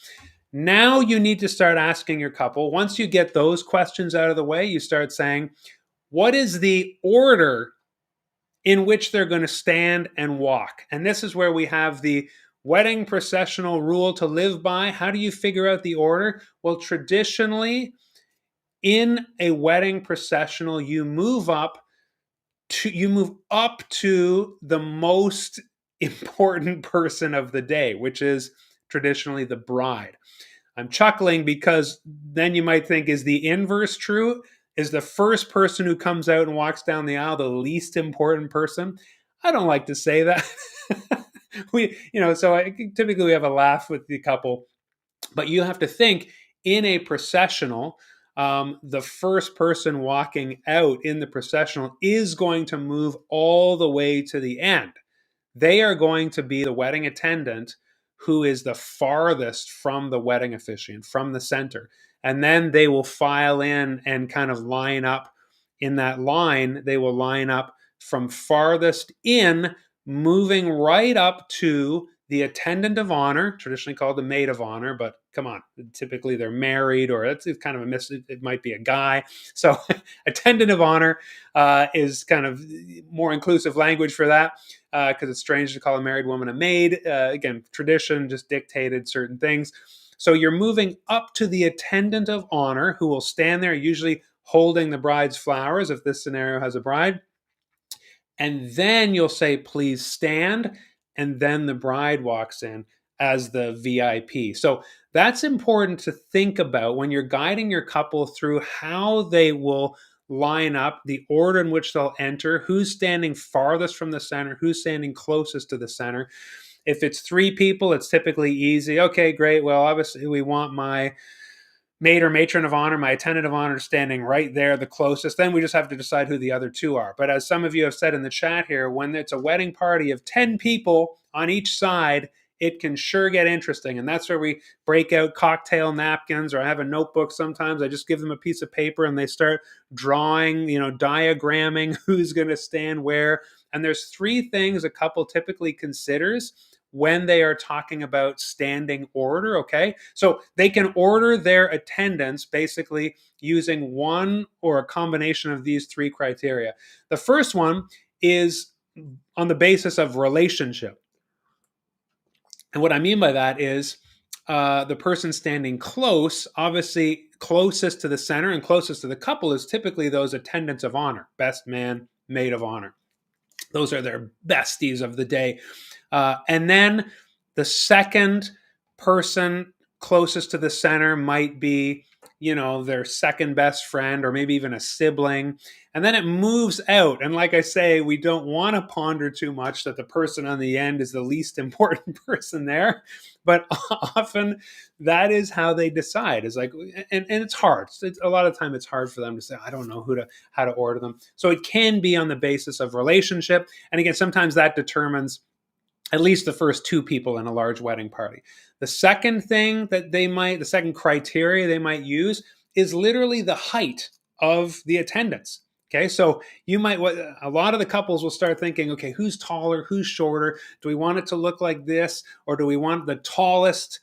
Now you need to start asking your couple. Once you get those questions out of the way, you start saying, what is the order in which they're going to stand and walk? And this is where we have the wedding processional rule to live by. How do you figure out the order? Well, traditionally, in a wedding processional, you move up to the most important person of the day, which is traditionally the bride. I'm chuckling because then you might think, is the inverse true? Is the first person who comes out and walks down the aisle the least important person? I don't like to say that. Typically we have a laugh with the couple, but you have to think in a processional, the first person walking out in the processional is going to move all the way to the end. They are going to be the wedding attendant who is the farthest from the wedding officiant, from the center. And then they will file in and kind of line up in that line. They will line up from farthest in, moving right up to the attendant of honor, traditionally called the maid of honor, but come on, typically they're married, or it's kind of it might be a guy. So attendant of honor is kind of more inclusive language for that, because it's strange to call a married woman a maid. Again, tradition just dictated certain things. So you're moving up to the attendant of honor, who will stand there, usually holding the bride's flowers if this scenario has a bride. And then you'll say, please stand. And then the bride walks in as the VIP. So that's important to think about when you're guiding your couple through how they will line up, the order in which they'll enter, who's standing farthest from the center, who's standing closest to the center. If it's three people, it's typically easy. Okay, great. Well, obviously, we want my maid or matron of honor, my attendant of honor standing right there, the closest. Then we just have to decide who the other two are. But as some of you have said in the chat here, when it's a wedding party of 10 people on each side, it can sure get interesting. And that's where we break out cocktail napkins, or I have a notebook sometimes. I just give them a piece of paper and they start drawing, diagramming who's going to stand where. And there's three things a couple typically considers when they are talking about standing order. Okay, so they can order their attendance basically using one or a combination of these three criteria. The first one is on the basis of relationship. And what I mean by that is the person standing close, obviously closest to the center and closest to the couple, is typically those attendants of honor, best man, maid of honor. Those are their besties of the day. And then the second person closest to the center might be, their second best friend, or maybe even a sibling. And then it moves out. And like I say, we don't want to ponder too much that the person on the end is the least important person there. But often that is how they decide. It's like, and it's hard. A lot of time it's hard for them to say, I don't know how to order them. So it can be on the basis of relationship. And again, sometimes that determines at least the first two people in a large wedding party. The second thing the second criteria they might use is literally the height of the attendants. Okay, so a lot of the couples will start thinking, okay, who's taller, who's shorter? Do we want it to look like this, or do we want the tallest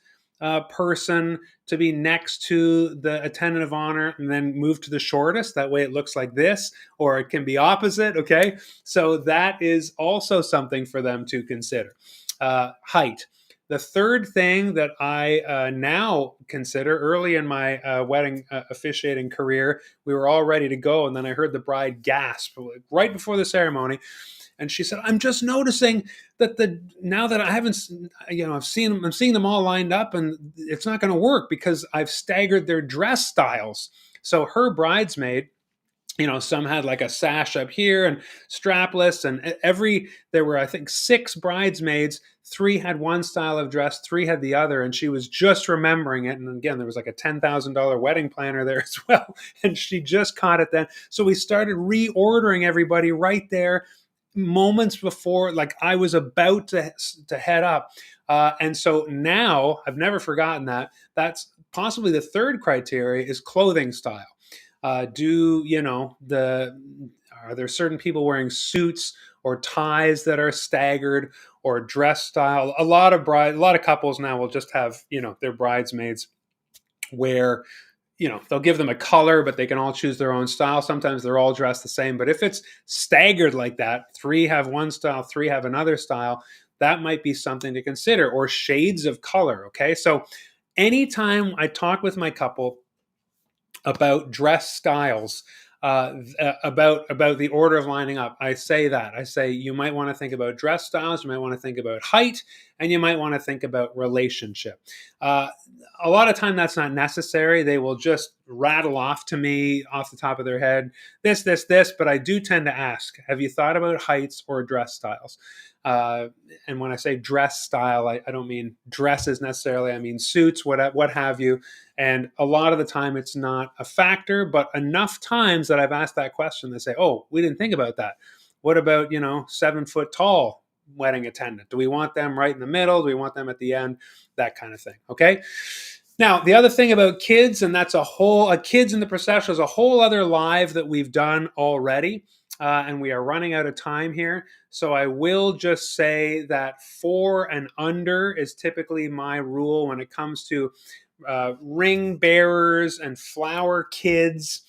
person to be next to the attendant of honor and then move to the shortest? That way it looks like this, or it can be opposite. Okay, so that is also something for them to consider. Height. The third thing that I now consider, early in my wedding officiating career, we were all ready to go, and then I heard the bride gasp right before the ceremony, and she said, "I'm just noticing that now that I haven't, I'm seeing them all lined up, and it's not going to work because I've staggered their dress styles." So her bridesmaid, some had like a sash up here and strapless, and there were, I think, 6 bridesmaids. 3 had one style of dress, 3 had the other, and she was just remembering it. And again, there was like a $10,000 wedding planner there as well, and she just caught it then. So we started reordering everybody right there, moments before, like I was about to head up. And so now I've never forgotten that. That's possibly the third criteria is clothing style. Are there certain people wearing suits or ties that are staggered, or dress style? A lot of couples now will just have, their bridesmaids where they'll give them a color, but they can all choose their own style. Sometimes they're all dressed the same. But if it's staggered like that, 3 have one style, 3 have another style, that might be something to consider. Or shades of color. Okay. So anytime I talk with my couple about dress styles, about the order of lining up, I say you might want to think about dress styles, you might want to think about height, and you might want to think about relationship. uh, a lot of time that's not necessary. They will just rattle off to me off the top of their head, this, but I do tend to ask, have you thought about heights or dress styles? uh, and when I say dress style, I don't mean dresses necessarily. I mean suits, what have you. And a lot of the time, it's not a factor, but enough times that I've asked that question, they say, "Oh, we didn't think about that. What about 7 foot tall wedding attendant? Do we want them right in the middle? Do we want them at the end? That kind of thing." Okay. Now, the other thing about kids, and that's kids in the procession is a whole other live that we've done already. And we are running out of time here. So I will just say that 4 and under is typically my rule when it comes to ring bearers and flower kids.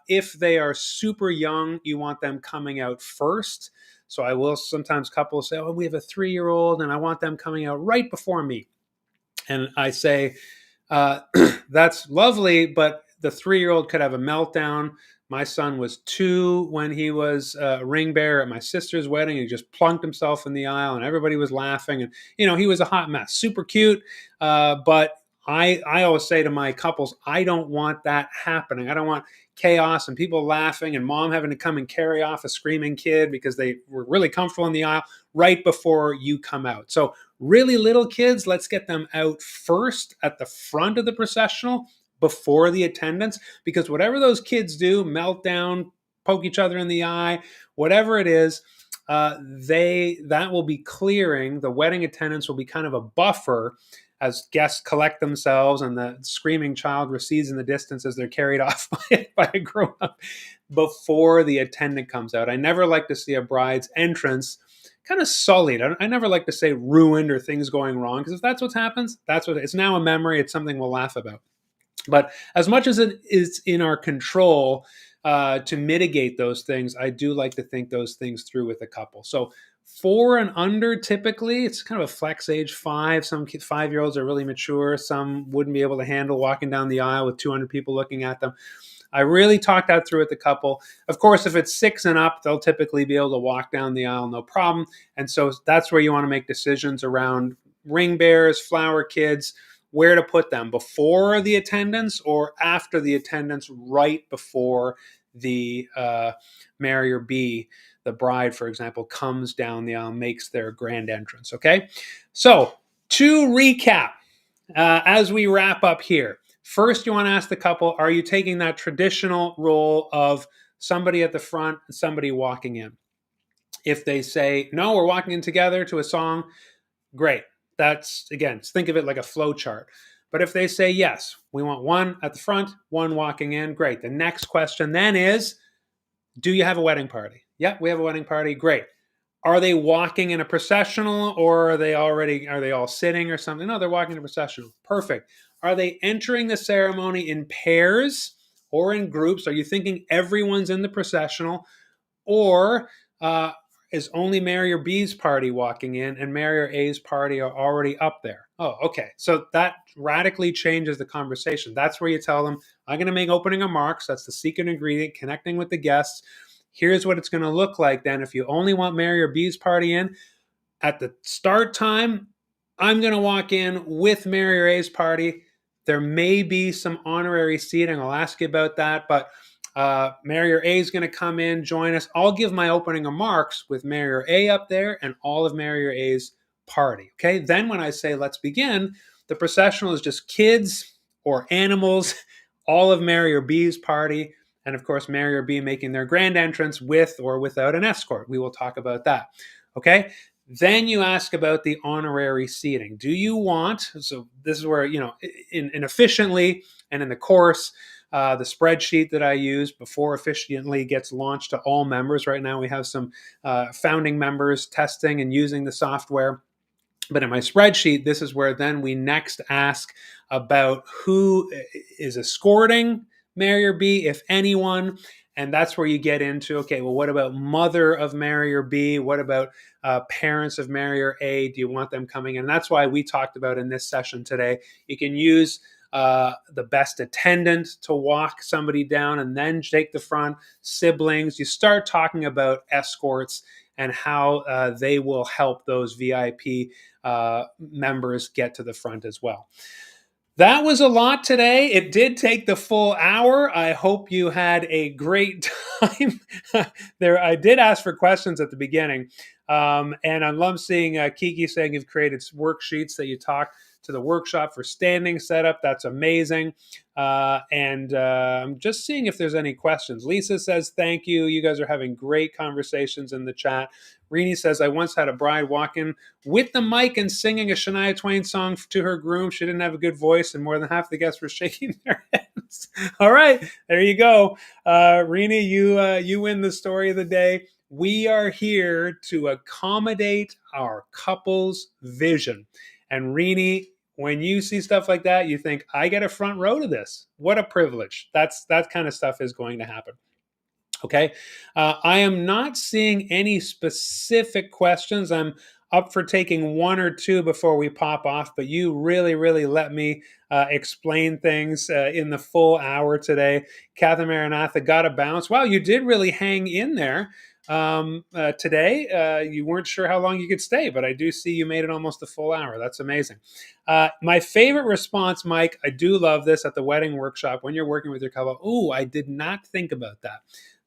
If they are super young, you want them coming out first. So I will sometimes couples say, "Oh, we have a 3-year-old and I want them coming out right before me." And I say, that's lovely, but the 3-year-old could have a meltdown. My son was 2 when he was a ring bearer at my sister's wedding. He just plunked himself in the aisle, and everybody was laughing. And he was a hot mess. Super cute, but I always say to my couples, I don't want that happening. I don't want chaos and people laughing and mom having to come and carry off a screaming kid because they were really comfortable in the aisle right before you come out. So really little kids, let's get them out first at the front of the processional before the attendants, because whatever those kids do, meltdown, poke each other in the eye, whatever it is, that will be clearing. The wedding attendants will be kind of a buffer as guests collect themselves and the screaming child recedes in the distance as they're carried off by a grown-up before the attendant comes out. I never like to see a bride's entrance kind of sullied. I never like to say ruined or things going wrong, because if that's what happens, it's now a memory. It's something we'll laugh about. But as much as it is in our control to mitigate those things, I do like to think those things through with a couple. So 4 and under, typically, it's kind of a flex age. 5. Some 5-year-olds are really mature. Some wouldn't be able to handle walking down the aisle with 200 people looking at them. I really talked that through with the couple. Of course, if it's 6 and up, they'll typically be able to walk down the aisle, no problem. And so that's where you want to make decisions around ring bearers, flower kids, where to put them, before the attendance or after the attendance, right before the marry or be, the bride, for example, comes down the aisle, makes their grand entrance. Okay. So to recap, as we wrap up here, first, you want to ask the couple, are you taking that traditional role of somebody at the front and somebody walking in? If they say, no, we're walking in together to a song, great. That's, again, think of it like a flow chart. But if they say, yes, we want one at the front, one walking in, great. The next question then is, do you have a wedding party? Yeah, we have a wedding party. Great. Are they walking in a processional, or are they all sitting or something? No, they're walking in a processional. Perfect. Are they entering the ceremony in pairs or in groups? Are you thinking everyone's in the processional, or is only Mary or B's party walking in and Mary or A's party are already up there? Oh, okay. So that radically changes the conversation. That's where you tell them, I'm going to make opening remarks. That's the secret ingredient, connecting with the guests. Here's what it's going to look like then. If you only want Mary or B's party in, at the start time, I'm going to walk in with Mary or A's party. There may be some honorary seating. I'll ask you about that. But Mary or A is going to come in, join us. I'll give my opening remarks with Mary or A up there and all of Mary or A's party. Okay. Then when I say let's begin, the processional is just kids or animals, all of Mary or B's party, and of course, Mary or B making their grand entrance with or without an escort. We will talk about that. Okay. Then you ask about the honorary seating. Do you want, so this is where, in Efficiently and in the course, the spreadsheet that I use before Officiantly gets launched to all members. Right now, we have some founding members testing and using the software. But in my spreadsheet, this is where then we next ask about who is escorting Mary or B, if anyone. And that's where you get into, okay, well, what about mother of Mary or B? What about parents of Mary or A? Do you want them coming in? And that's why we talked about in this session today. You can use the best attendant to walk somebody down and then take the front, siblings. You start talking about escorts and how they will help those VIP members get to the front as well. That was a lot today. It did take the full hour. I hope you had a great time. There, I did ask for questions at the beginning, and I love seeing Kiki saying you've created worksheets that you talk to the workshop for standing setup. That's amazing. And I'm just seeing if there's any questions. Lisa says thank you. You guys are having great conversations in the chat. Rini says, I once had a bride walk in with the mic and singing a Shania Twain song to her groom. She didn't have a good voice, and more than half the guests were shaking their heads. All right, there you go. Rini, you win the story of the day. We are here to accommodate our couple's vision. And Rini, when you see stuff like that, you think, I get a front row to this. What a privilege. That kind of stuff is going to happen. Okay. I am not seeing any specific questions. I'm up for taking one or two before we pop off, but you really, really let me explain things in the full hour today. Catherine Maranatha got a bounce. Wow, you did really hang in there today. You weren't sure how long you could stay, but I do see you made it almost a full hour. That's amazing. My favorite response, Mike, I do love this at the wedding workshop when you're working with your couple. Oh, I did not think about that.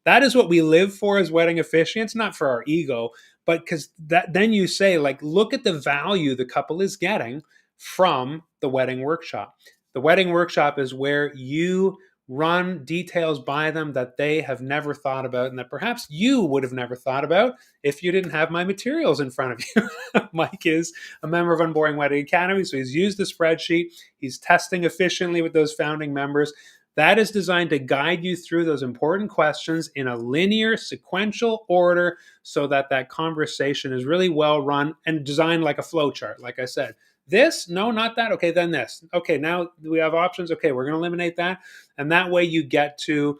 That is what we live for as wedding officiants, not for our ego, but because that then you say, like, look at the value the couple is getting from the wedding workshop. The wedding workshop is where you run details by them that they have never thought about and that perhaps you would have never thought about if you didn't have my materials in front of you. Mike is a member of Unboring Wedding Academy, so he's used the spreadsheet. He's testing efficiently with those founding members. That is designed to guide you through those important questions in a linear, sequential order so that that conversation is really well run and designed like a flow chart. Like I said, this, no, not that. Okay, then this. Okay, now we have options. Okay, we're going to eliminate that. And that way you get to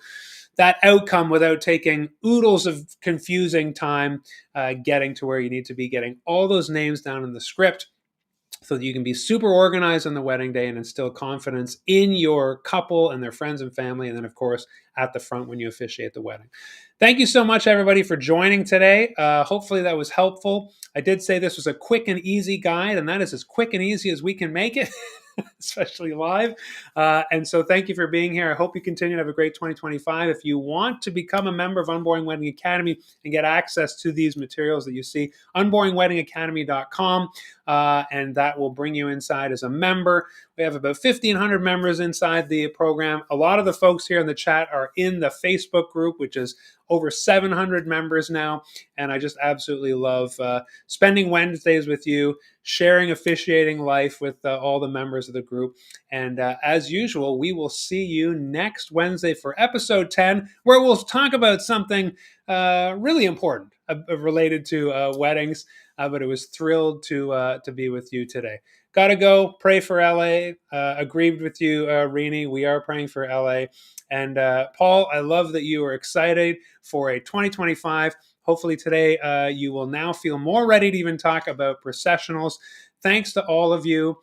that outcome without taking oodles of confusing time getting to where you need to be, getting all those names down in the script, so that you can be super organized on the wedding day and instill confidence in your couple and their friends and family. And then, of course, at the front when you officiate the wedding. Thank you so much, everybody, for joining today. Hopefully that was helpful. I did say this was a quick and easy guide, and that is as quick and easy as we can make it. Especially live. And so thank you for being here. I hope you continue to have a great 2025. If you want to become a member of Unboring Wedding Academy and get access to these materials that you see, unboringweddingacademy.com, and that will bring you inside as a member. We have about 1,500 members inside the program. A lot of the folks here in the chat are in the Facebook group, which is over 700 members now. And I just absolutely love spending Wednesdays with you, sharing officiating life with all the members of the group. And as usual, we will see you next Wednesday for episode 10, where we'll talk about something really important related to weddings. But it was thrilled to be with you today. Gotta go. Pray for LA. Agreed with you, Rini. We are praying for LA. And Paul, I love that you are excited for a 2025. Hopefully today you will now feel more ready to even talk about processionals. Thanks to all of you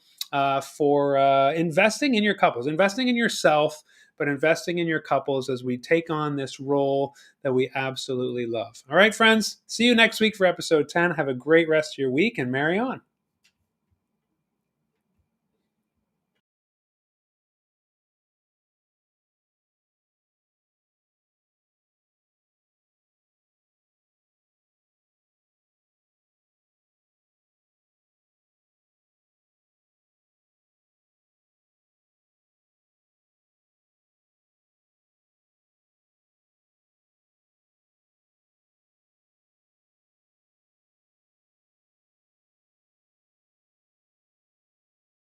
for investing in your couples, investing in yourself, but investing in your couples as we take on this role that we absolutely love. All right, friends, see you next week for episode 10. Have a great rest of your week and marry on.